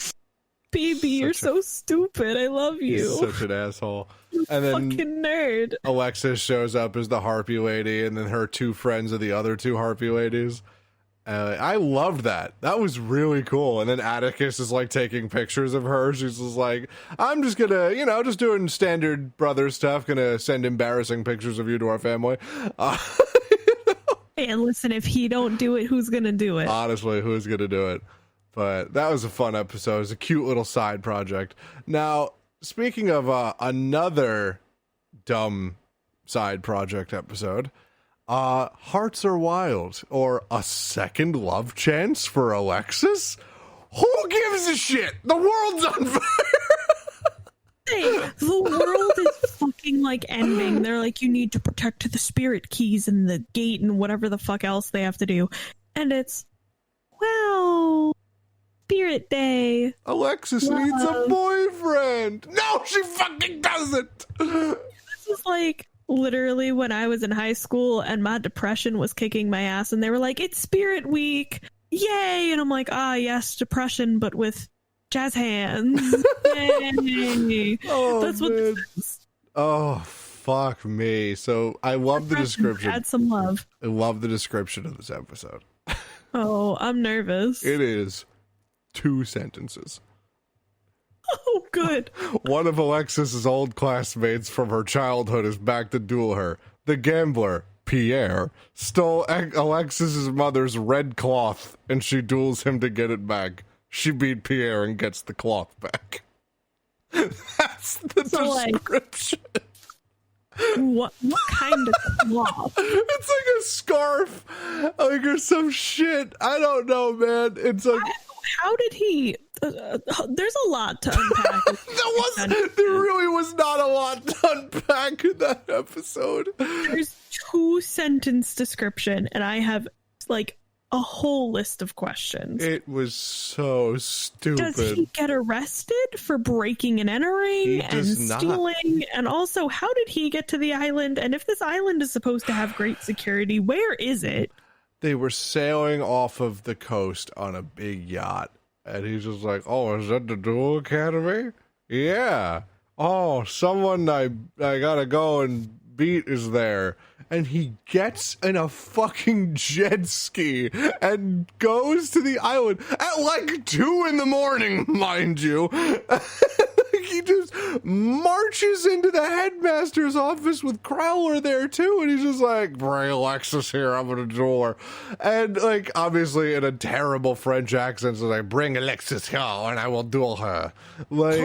baby, you're so stupid. I love you. He's such an asshole. And then fucking nerd. Alexis shows up as the Harpy Lady, and then her two friends are the other two Harpy Ladies. I loved that. That was really cool. And then Atticus is like taking pictures of her. She's just like, I'm just gonna, just doing standard brother stuff. Gonna send embarrassing pictures of you to our family. And listen, if he don't do it, who's gonna do it? Honestly, who's gonna do it? But that was a fun episode. It was a cute little side project. Now, speaking of another dumb side project episode, Hearts Are Wild, or a second love chance for Alexis? Who gives a shit? The world's on fire! say the world is fucking like ending. They're like, you need to protect the spirit keys and the gate and whatever the fuck else they have to do. And it's, well, Spirit Day. Alexis needs a boyfriend. No, she fucking doesn't. This is like literally when I was in high school and my depression was kicking my ass and they were like, it's Spirit Week. Yay. And I'm like, yes, depression, but with jazz hands. Yay. Oh, that's what man. this is. Oh, fuck me. So I love the description. Add some love. I love the description of this episode. Oh, I'm nervous. It is 2 sentences. Oh, good. One of Alexis's old classmates from her childhood is back to duel her. The gambler, Pierre, stole Alexis's mother's red cloth, and she duels him to get it back. She beat Pierre and gets the cloth back. That's the description. What kind of cloth? It's like a scarf, like, or some shit. I don't know, man. It's like, how did he? There's a lot to unpack. There really was not a lot to unpack in that episode. There's 2-sentence description, and I have like a whole list of questions. It was so stupid. Does he get arrested for breaking and entering and stealing? And also, how did he get to the island? And if this island is supposed to have great security, where is it? They were sailing off of the coast on a big yacht. And he's just like, oh, is that the Duel Academy? Yeah. Oh, someone I gotta go and beat is there. And he gets in a fucking jet ski and goes to the island at like 2 a.m, mind you. He just marches into the headmaster's office with Crowler there too, and he's just like, bring Alexis here, I'm gonna duel her. And like, obviously in a terrible French accent, so like, bring Alexis here and I will duel her. Like,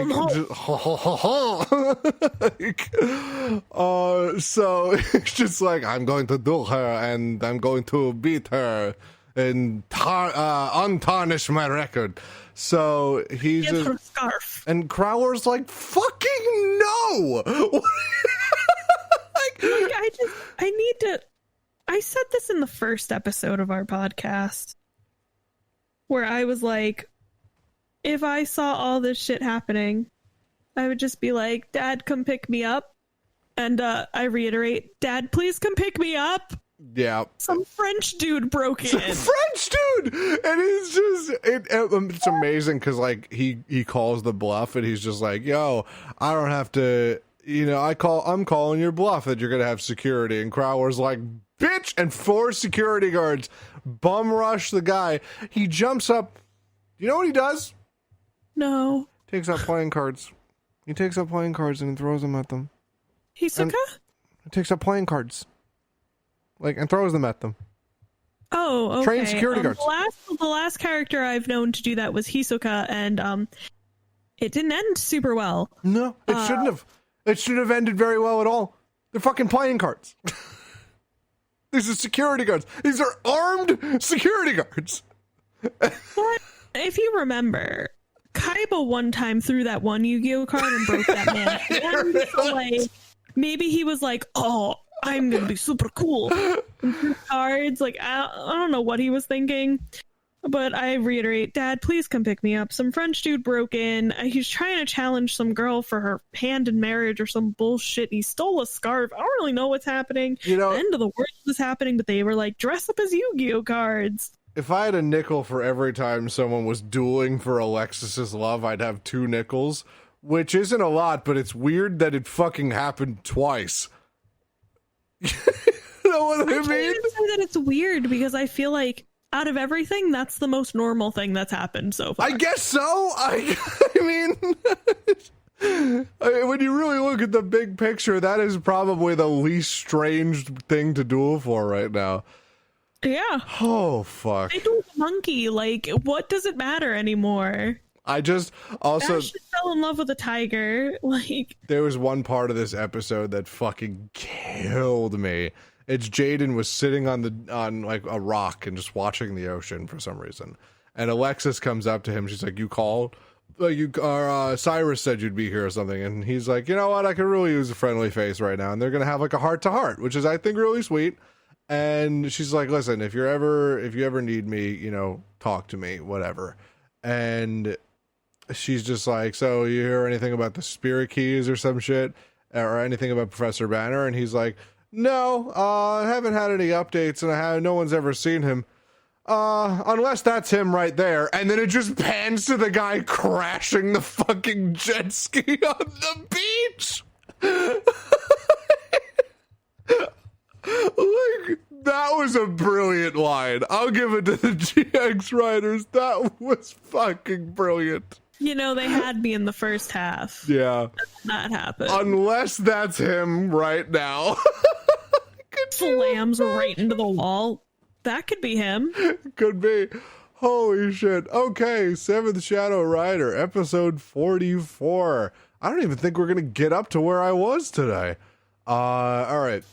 so it's just like, I'm going to duel her and I'm going to beat her and untarnish my record. So he's Give her a scarf. And Crowler's like, fucking no. I said this in the first episode of our podcast where I was like, if I saw all this shit happening, I would just be like, Dad, come pick me up. And I reiterate, Dad, please come pick me up. Yeah. Some French dude broke in. French dude! And it's just, it's amazing because, like, he calls the bluff and he's just like, yo, I don't have to, I'm calling your bluff that you're going to have security. And Crowler's like, bitch! And 4 security guards bum rush the guy. He jumps up. You know what he does? No. Takes out playing cards. He takes out playing cards and throws them at them. Hisoka? He takes out playing cards. And throws them at them. Oh, okay. Trained security guards. The last character I've known to do that was Hisoka, and it didn't end super well. No, it shouldn't have. It should have ended very well at all. They're fucking playing cards. These are security guards. These are armed security guards. But if you remember, Kaiba one time threw that one Yu-Gi-Oh card and broke that man's hand. So, maybe he was like, oh, I'm gonna be super cool. Cards, I don't know what he was thinking, but I reiterate, Dad, please come pick me up. Some French dude broke in. He's trying to challenge some girl for her hand in marriage or some bullshit. He stole a scarf. I don't really know what's happening. The end of the world is happening, but they were like, dress up as Yu-Gi-Oh cards. If I had a nickel for every time someone was dueling for Alexis's love, I'd have 2 nickels, which isn't a lot, but it's weird that it fucking happened twice. You know what I mean? I can't even say that it's weird because I feel like out of everything, that's the most normal thing that's happened so far. I guess so. I mean, when you really look at the big picture, that is probably the least strange thing to duel for right now. Yeah. Oh, fuck. They dueled a monkey. What does it matter anymore? I just also Ash fell in love with a tiger. There was one part of this episode that fucking killed me. It's Jaden was sitting on a rock and just watching the ocean for some reason. And Alexis comes up to him. She's like, you called? Cyrus said you'd be here or something, and he's like, you know what, I could really use a friendly face right now, and they're gonna have like a heart-to-heart, which is, I think, really sweet. And she's like, listen, if you ever need me, you know, talk to me, whatever. And she's just like, so you hear anything about the spirit keys or some shit, or anything about Professor Banner? And he's like, no, I haven't had any updates, and no one's ever seen him. Unless that's him right there. And then it just pans to the guy crashing the fucking jet ski on the beach. Like, that was a brilliant line. I'll give it to the GX writers. That was fucking brilliant. You know, they had me in the first half. Yeah. That happened. Unless that's him right now. Slams right into the wall. That could be him. Could be. Holy shit. Okay, Seventh Shadow Rider, episode 44. I don't even think we're going to get up to where I was today. All right.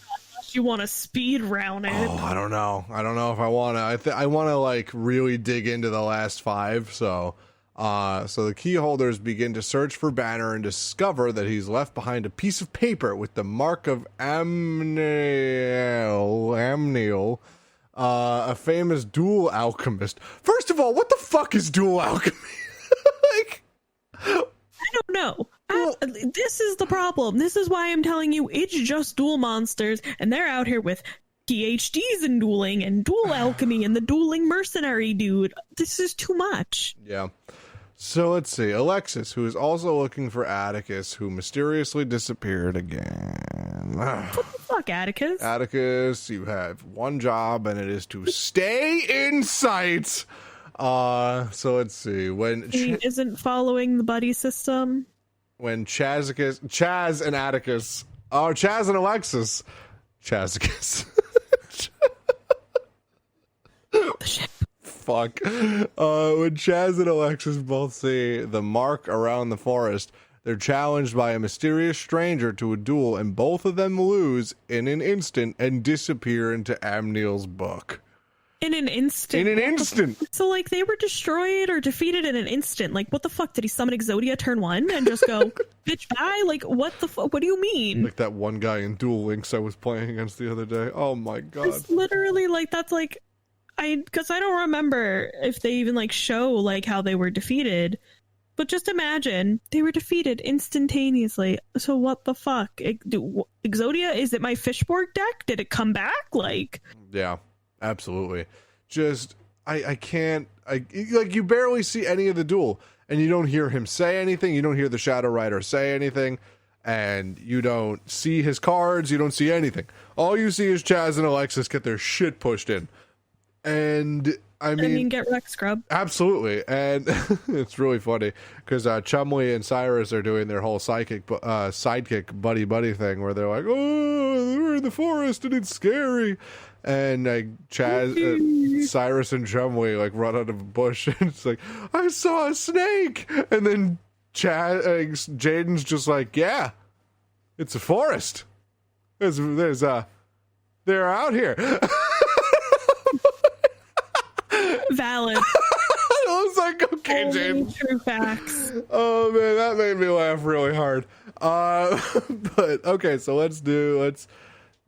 You want to speed round it? Oh, I don't know. I don't know if I want to. I want to like really dig into the last 5. So the key holders begin to search for Banner and discover that he's left behind a piece of paper with the mark of Amniel, a famous dual alchemist. First of all, what the fuck is dual alchemy? Like, I don't know. This is the problem. This is why I'm telling you it's just duel monsters, and they're out here with PhDs in dueling and dual alchemy and the dueling mercenary dude. This is too much. Yeah. So let's see. Alexis, who is also looking for Atticus, who mysteriously disappeared again. What the fuck, Atticus? Atticus, you have one job, and it is to stay in sight. So let's see. When He isn't following the buddy system. When Chaz and Atticus, Chaz and Alexis, Chazicus. Fuck. When Chaz and Alexis both see the mark around the forest, they're challenged by a mysterious stranger to a duel, and both of them lose in an instant and disappear into Amniel's book. In an instant. In an instant. So, like, they were destroyed or defeated in an instant. Like, what the fuck? Did he summon Exodia turn 1 and just go, bitch, bye? Like, what the fuck? What do you mean? Like that one guy in Duel Links I was playing against the other day. Oh my god. It's literally, like, that's, like, because I don't remember if they even, like, show, like, how they were defeated. But just imagine, they were defeated instantaneously. So what the fuck? Exodia, is it my Fishborg deck? Did it come back? Like... Yeah. Absolutely. Just, I can't, like, you barely see any of the duel, and you don't hear him say anything, you don't hear the Shadow Rider say anything, and you don't see his cards, you don't see anything. All you see is Chaz and Alexis get their shit pushed in. And, I mean get Rex Scrub. Absolutely. And it's really funny, because Chumley and Cyrus are doing their whole sidekick buddy thing, where they're like, oh, we're in the forest, and it's scary. And like Cyrus and Chumley like run out of a bush, and it's like, I saw a snake, and then Jaden's just like, yeah, it's a forest. They're out here. Valid. I was like, okay, Jaden. True facts. Oh man, that made me laugh really hard. But okay, so let's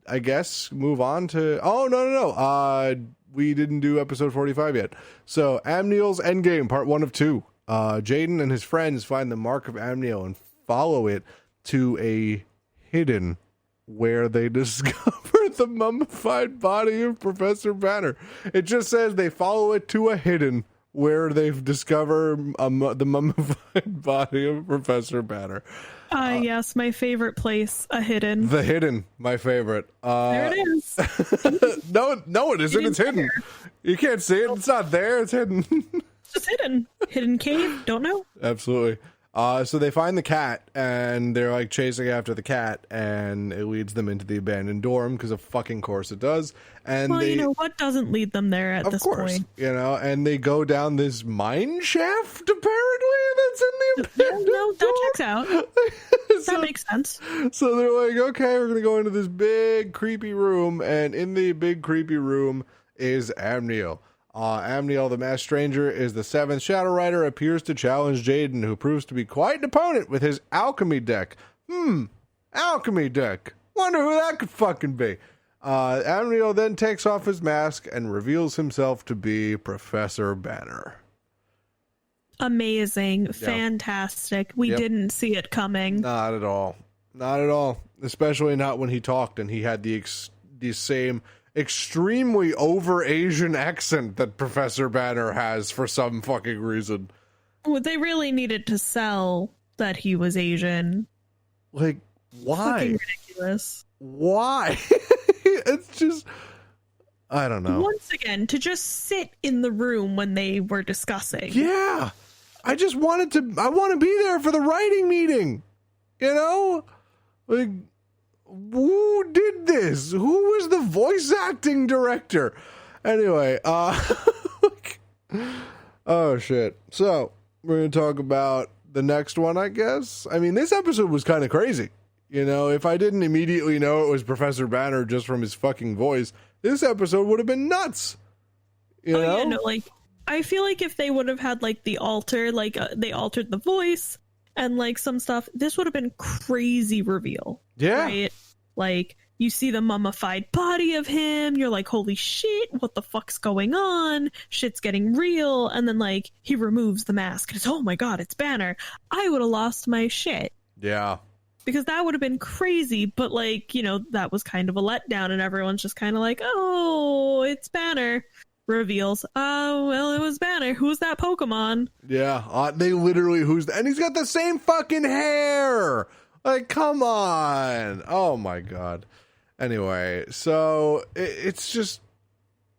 I guess move on to... Oh, no. We didn't do episode 45 yet. So, Amniel's Endgame, part 1 of 2. Jaden and his friends find the mark of Amniel and follow it to a hidden where they discover the mummified body of Professor Banner. It just says they follow it to a hidden where they've discovered the mummified body of Professor Banner. Yes, my favorite place, a hidden. The hidden, my favorite. There it is. No, it isn't. It's hidden. You can't see it. It's not there. It's hidden. It's just hidden. Hidden cave. Don't know. Absolutely. So they find the cat, and they're like chasing after the cat, and it leads them into the abandoned dorm, because of fucking course it does. And well, you know, what doesn't lead them there at this point? You know, and they go down this mine shaft, apparently, that's in the abandoned no, that checks out. That makes sense. So they're like, okay, we're going to go into this big, creepy room, and in the big, creepy room is Amniel. Amniel, the Masked Stranger, is the 7th Shadow Rider, appears to challenge Jaden, who proves to be quite an opponent with his alchemy deck. Alchemy deck. Wonder who that could fucking be. Amniel then takes off his mask and reveals himself to be Professor Banner. Amazing. Fantastic. We didn't see it coming. Not at all. Not at all. Especially not when he talked and he had the same extremely over Asian accent that Professor Banner has for some fucking reason. Well, they really needed to sell that he was Asian. Like, why? Fucking ridiculous. Why? It's just, I don't know. Once again, to just sit in the room when they were discussing. Yeah. I want to be there for the writing meeting. You know? Like, who did this? Who was the voice acting director? Anyway, oh shit. So, we're going to talk about the next one, I guess. I mean, this episode was kind of crazy. You know, if I didn't immediately know it was Professor Banner just from his fucking voice, this episode would have been nuts. You know? Yeah, no, like, I feel like if they would have had, like, the alter, like, they altered the voice and, like, some stuff, this would have been crazy reveal. Yeah. Right? Like, you see the mummified body of him, you're like, holy shit, what the fuck's going on? Shit's getting real. And then, like, he removes the mask and it's, oh my god, it's Banner. I would have lost my shit. Yeah. Because that would have been crazy, but, like, you know, that was kind of a letdown, and everyone's just kind of like, oh, it's Banner. Reveals, oh, well, it was Banner. Who's that Pokemon? Yeah, they literally, and he's got the same fucking hair! Like, come on! Oh my god. Anyway, so, it's just,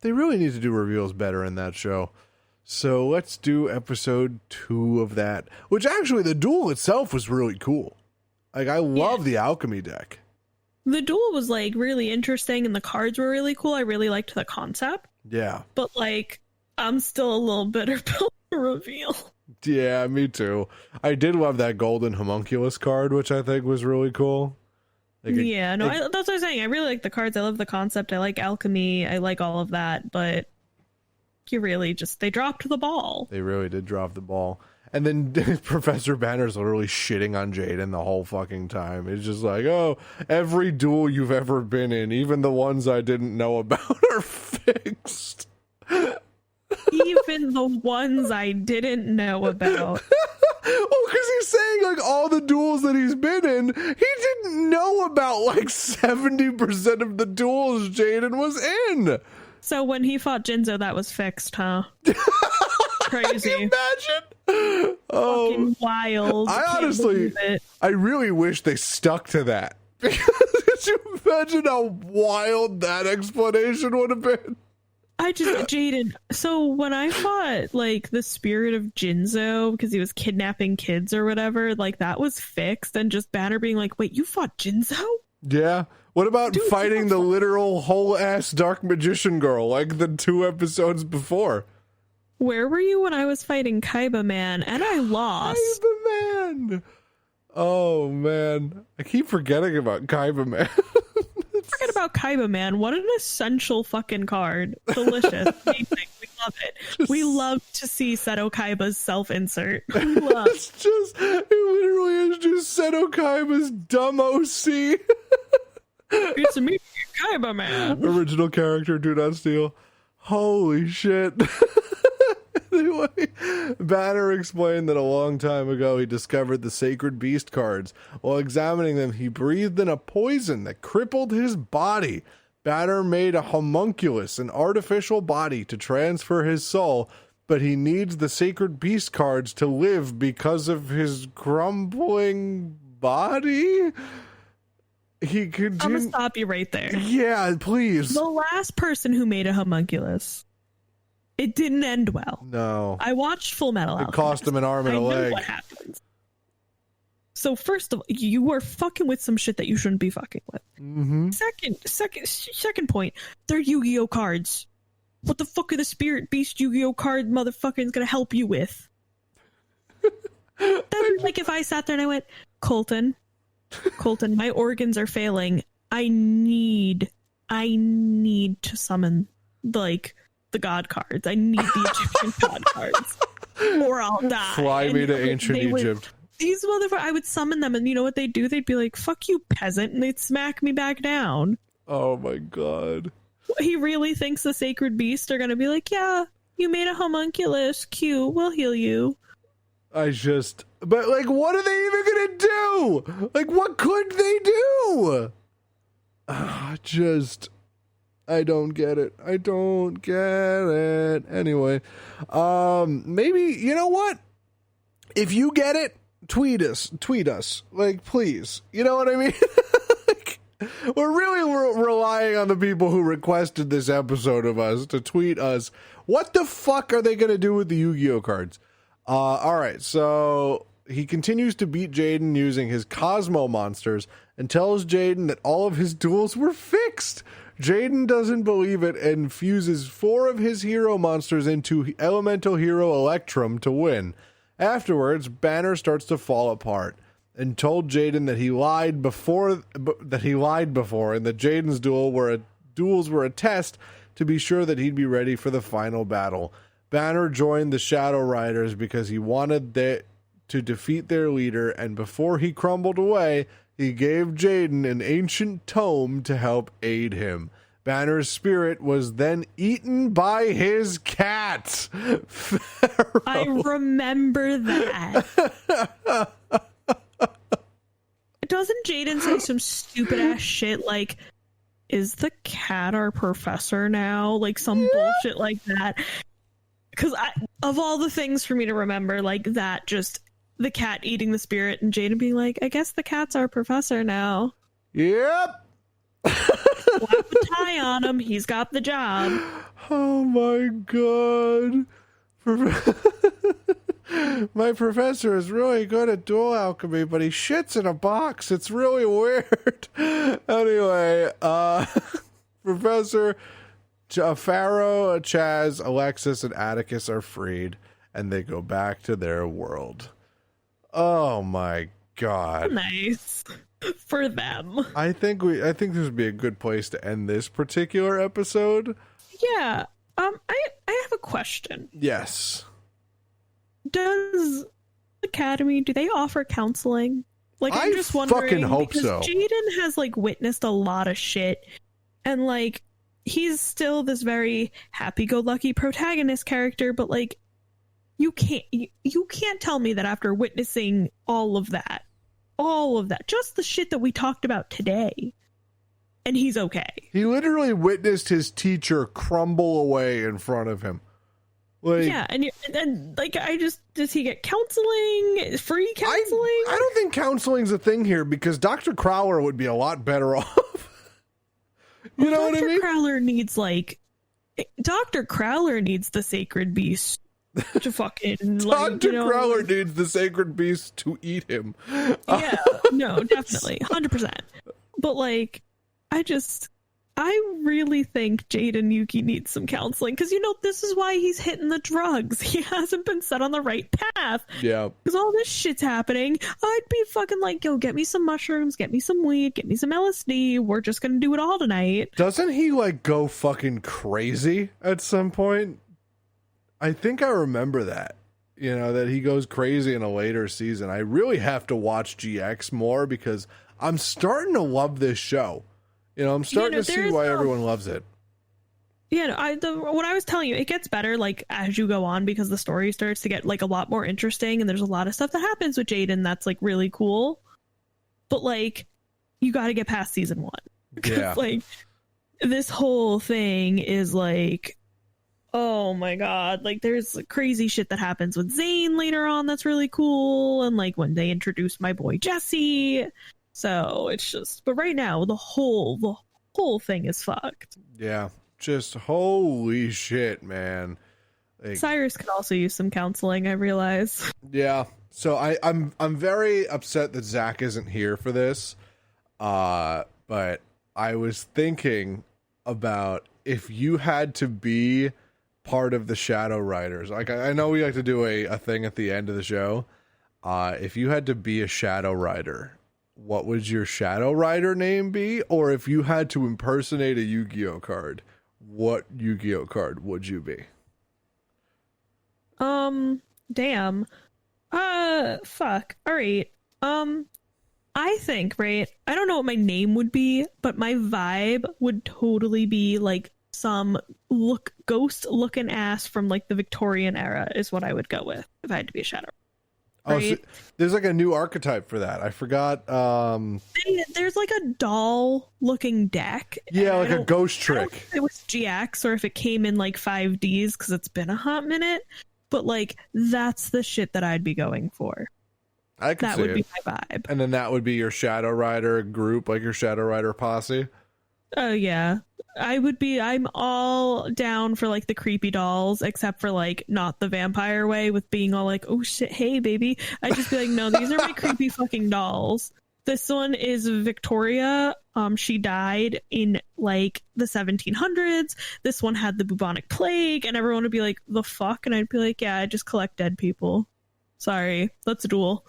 they really need to do reveals better in that show. So, let's do episode 2 of that, which actually, the duel itself was really cool. Like, I love the alchemy deck. The duel was, like, really interesting, and the cards were really cool. I really liked the concept. Yeah. But, like, I'm still a little bitter about the reveal. Yeah, me too. I did love that golden homunculus card, which I think was really cool. Like, that's what I'm saying. I really like the cards. I love the concept. I like alchemy. I like all of that. But they dropped the ball. They really did drop the ball. And then Professor Banner's literally shitting on Jaden the whole fucking time. It's just like, oh, every duel you've ever been in, even the ones I didn't know about, are fixed. Even the ones I didn't know about. Well, because he's saying, like, all the duels that he's been in, he didn't know about, like, 70% of the duels Jaden was in. So when he fought Jinzo, that was fixed, huh? Crazy. Can you imagine? Oh, fucking wild. I really wish they stuck to that. Could you imagine how wild that explanation would have been? Jaden, so when I fought, like, the spirit of Jinzo, because he was kidnapping kids or whatever, like, that was fixed, and just Banner being like, wait, you fought Jinzo? Yeah. What about fighting the literal whole-ass dark magician girl, like the 2 episodes before? Where were you when I was fighting Kaiba Man? And I lost. Kaiba Man! Oh, man. I keep forgetting about Kaiba Man. Forget about Kaiba Man. What an essential fucking card. Delicious. Amazing. We love it. We love to see Seto Kaiba's self-insert. We love. It literally is just Seto Kaiba's dumb OC. It's me, Kaiba Man. Original character, do not steal. Holy shit. Anyway, Banner explained that a long time ago he discovered the Sacred Beast cards. While examining them, he breathed in a poison that crippled his body. Banner made a homunculus, an artificial body, to transfer his soul, but he needs the Sacred Beast cards to live because of his crumbling body? I'm gonna stop you right there. Yeah, please. The last person who made a homunculus, it didn't end well. No. I watched Full Metal Alchemist. It cost him an arm and a leg. I know what happens. So first of all, you are fucking with some shit that you shouldn't be fucking with. Mm-hmm. Second point, they're Yu-Gi-Oh cards. What the fuck are the Spirit Beast Yu-Gi-Oh card motherfucking gonna help you with? That's like if I sat there and I went, Colton, my organs are failing. I need to summon, like, the god cards. I need the Egyptian god cards, or I'll die. Fly And, me you to know, ancient they would- Egypt. These motherfuckers, I would summon them, and you know what they'd do? They'd be like, "Fuck you, peasant," and they'd smack me back down. Oh my god. He really thinks the sacred beasts are gonna be like, "Yeah, you made a homunculus. Cute. We'll heal you." But like, what are they even gonna do? Like, what could they do? I don't get it. I don't get it. Anyway, maybe, you know what? If you get it, tweet us, like, please. You know what I mean? Like, we're really relying on the people who requested this episode of us to tweet us. What the fuck are they gonna do with the Yu-Gi-Oh cards? All right, so he continues to beat Jaden using his Cosmo monsters and tells Jaden that all of his duels were fixed. Jaden doesn't believe it and fuses 4 of his hero monsters into Elemental Hero Electrum to win. Afterwards, Banner starts to fall apart and told Jaden that he lied before, and that Jaden's duels were a test to be sure that he'd be ready for the final battle. Banner joined the Shadow Riders because he wanted to defeat their leader, and before he crumbled away, he gave Jaden an ancient tome to help aid him. Banner's spirit was then eaten by his cat. I remember that. Doesn't Jaden say some stupid ass shit like, "Is the cat our professor now?" Like some bullshit like that. Because of all the things for me to remember, like that, just the cat eating the spirit and Jaden being like, "I guess the cat's our professor now." Yep. Slap a tie on him. He's got the job. Oh my god. My professor is really good at dual alchemy, but he shits in a box. It's really weird. Anyway, Professor Pharaoh, Chaz, Alexis, and Atticus are freed, and they go back to their world. Oh my god. Nice. For them. I think this would be a good place to end this particular episode. Yeah. I have a question. Yes. Does Academy, do they offer counseling? Like, I'm I just wondering, fucking hope because so. Jaden has like witnessed a lot of shit, and like he's still this very happy-go-lucky protagonist character, but like you can't tell me that after witnessing all of that, just the shit that we talked about today, and he's okay. He literally witnessed his teacher crumble away in front of him. Like, Yeah, and like does he get counseling? Free counseling? I don't think counseling's a thing here because Dr. Crowler would be a lot better off. You know what I mean? Dr. Crowler needs the sacred beast to fucking Dr. Crowler needs the sacred beast to eat him. Yeah, no, definitely, 100%. But like, I really think Jaden Yuki needs some counseling because, you know, this is why he's hitting the drugs. He hasn't been set on the right path. Yeah. Because all this shit's happening. I'd be fucking like, yo, get me some mushrooms, get me some weed, get me some LSD. We're just going to do it all tonight. Doesn't he like go fucking crazy at some point? I think I remember that. You know, that he goes crazy in a later season. I really have to watch GX more because I'm starting to love this show. You know, I'm starting to see why everyone loves it. Yeah, no, what I was telling you, it gets better like as you go on because the story starts to get like a lot more interesting, and there's a lot of stuff that happens with Jaden that's like really cool. But like, you got to get past season 1. Yeah. Like, this whole thing is like, oh my god, like there's crazy shit that happens with Zane later on that's really cool, and like when they introduce my boy Jesse. So it's just, but right now the whole thing is fucked. Yeah, just holy shit, man. Like, Cyrus could also use some counseling, I realize. Yeah, so I'm very upset that Zach isn't here for this. But I was thinking about if you had to be part of the Shadow Riders. Like, I know we like to do a thing at the end of the show. If you had to be a Shadow Rider, what would your Shadow Rider name be? Or if you had to impersonate a Yu-Gi-Oh card, what Yu-Gi-Oh card would you be? Damn. Fuck. All right. I think, right, I don't know what my name would be, but my vibe would totally be like some ghost looking ass from like the Victorian era is what I would go with if I had to be a shadow. Oh, Right? so there's like a new archetype for that. I forgot. There's like a doll looking deck. Yeah, like a ghost I don't know trick. if it was GX or if it came in like 5Ds because it's been a hot minute. But like that's the shit that I'd be going for. I could That see would it. be my vibe. And then that would be your Shadow Rider group, like your Shadow Rider posse. Oh yeah. I'm all down for like the creepy dolls, except for like not the vampire way with being all like, oh shit, hey baby. I'd just be like, no, these are my creepy fucking dolls. This one is Victoria. She died in like the 1700s. This one had the bubonic plague, and everyone would be like, the fuck? And I'd be like, yeah, I just collect dead people. Sorry, let's duel.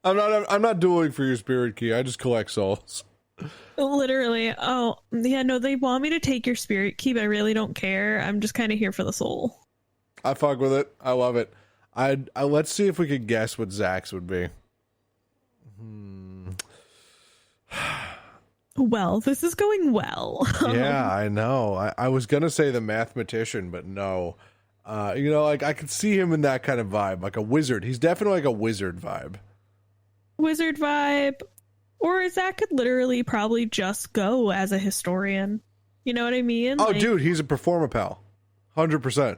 I'm not dueling for your spirit key. I just collect souls. Literally. Oh, yeah, no, they want me to take your spirit key, but I really don't care. I'm just kind of here for the soul. I fuck with it. I love it. I let's see if we could guess what Zach's would be. Well, this is going well. Yeah, I know. I was gonna say the mathematician, but no. Like I could see him in that kind of vibe, like a wizard. He's definitely like a wizard vibe. Wizard vibe. Or Zach could literally probably just go as a historian. You know what I mean? Oh, Like, dude, he's a Performapal. 100%.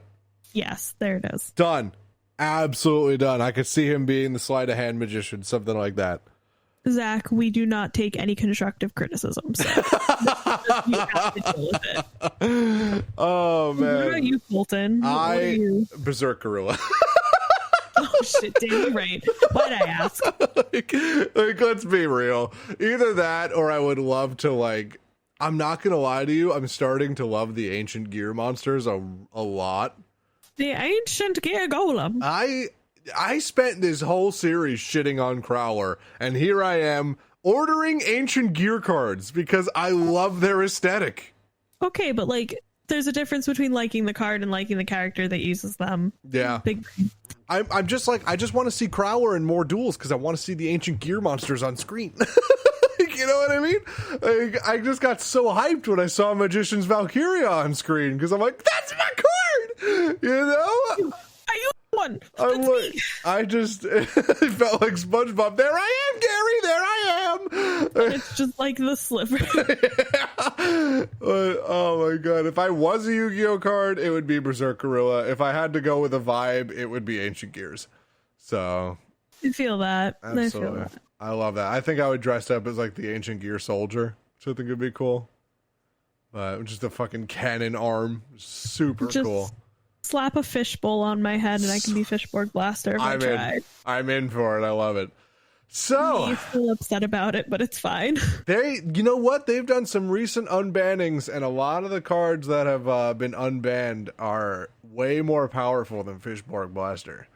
yes, there it is. Done. Absolutely done. I could see him being the sleight of hand magician, something like that. Zach, we do not take any constructive criticism, so you have to deal with it. Oh, What man. about you, Colton? What are you? Berserk Gorilla. Oh shit, damn right. Why'd I ask? like, let's be real. Either that or I would love to, like, I'm not going to lie to you. I'm starting to love the ancient gear monsters a lot. The ancient gear golem. I spent this whole series shitting on Crowler, and here I am ordering ancient gear cards because I love their aesthetic. Okay, but like, there's a difference between liking the card and liking the character that uses them. Yeah. Big. I'm just like, I just want to see Crowler in more duels because I want to see the ancient gear monsters on screen. You know what I mean? Like, I just got so hyped when I saw Magician's Valkyria on screen because I'm like, that's my card! You know? I use one. I'm like, I just it felt like SpongeBob. There I am, Gary. There I am. It's just like the sliver. Oh my god! If I was a Yu-Gi-Oh card, it would be Berserk Gorilla. If I had to go with a vibe, it would be Ancient Gears. So I feel that. absolutely, I feel that. I love that. I think I would dress up as like the Ancient Gear soldier, which I think would be cool. But just a fucking cannon arm, super Just cool. slap a fishbowl on my head and I can be Fishborg Blaster if I tried. I'm in for it. I love it. So He's still upset about it, but it's fine. you know what? They've done some recent unbannings, and a lot of the cards that have been unbanned are way more powerful than Fishborg Blaster.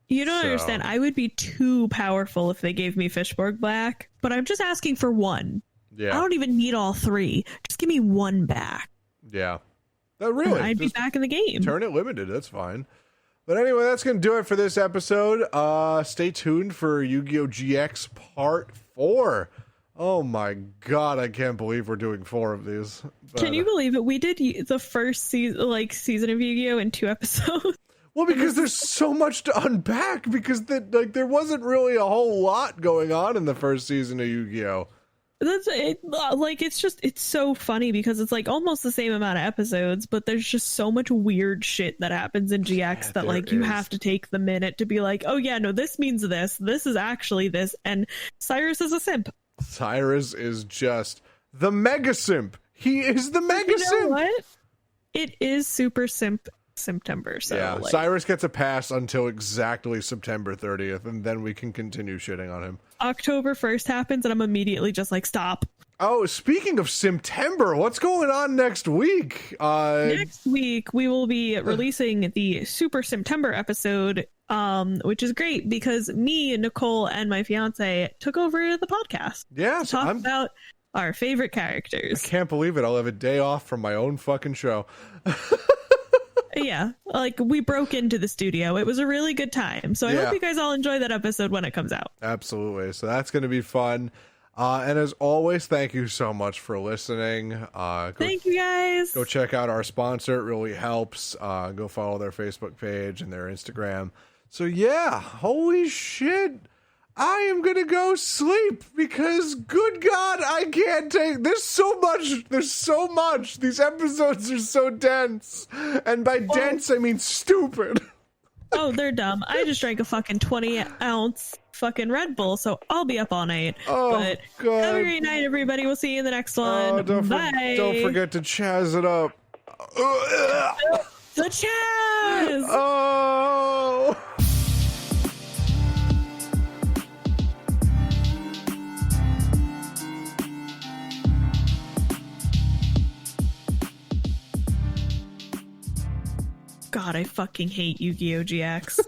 You don't So- understand. I would be too powerful if they gave me Fishborg Black, but I'm just asking for one. Yeah, I don't even need all three. Just give me one back. yeah. Really, I'd be just back in the game. turn it limited. That's fine. But anyway, that's going to do it for this episode. Stay tuned for Yu-Gi-Oh! GX Part 4. Oh my god, I can't believe we're doing 4 of these. But, Can you believe it? We did the first season of Yu-Gi-Oh! In 2 episodes. Well, because there's so much to unpack, because there wasn't really a whole lot going on in the first season of Yu-Gi-Oh! That's it. Like, it's so funny because it's like almost the same amount of episodes, but there's just so much weird shit that happens in GX that like you have to take the minute to be like, oh yeah, no, this means this is actually this, and Cyrus is a simp. Cyrus is just the mega simp. He is the mega You know simp. what? It is super September, so Yeah, like, Cyrus gets a pass until exactly September 30th, and then we can continue shitting on him. October 1st happens and I'm immediately just like, stop. Oh, speaking of September, what's going on next week? Next week we will be releasing the Super September episode, which is great because me, Nicole, and my fiance took over the podcast Yeah, to talk about our favorite characters. I can't believe it. I'll have a day off from my own fucking show. Yeah, like we broke into the studio. It was a really good time. So I hope you guys all enjoy that episode when it comes out. Absolutely. So that's going to be fun. And as always, thank you so much for listening. Thank you guys. Go check out our sponsor. It really helps. Go follow their Facebook page and their Instagram. So yeah, holy shit. I am going to go sleep because, good God, I can't take... There's so much. These episodes are so dense. And by dense, I mean stupid. Oh, they're dumb. I just drank a fucking 20-ounce fucking Red Bull, so I'll be up all night. Oh, but God. Have a great night, everybody. We'll see you in the next one. Bye. Don't forget to chaz it up. The Chaz! Oh... God, I fucking hate Yu-Gi-Oh! GX.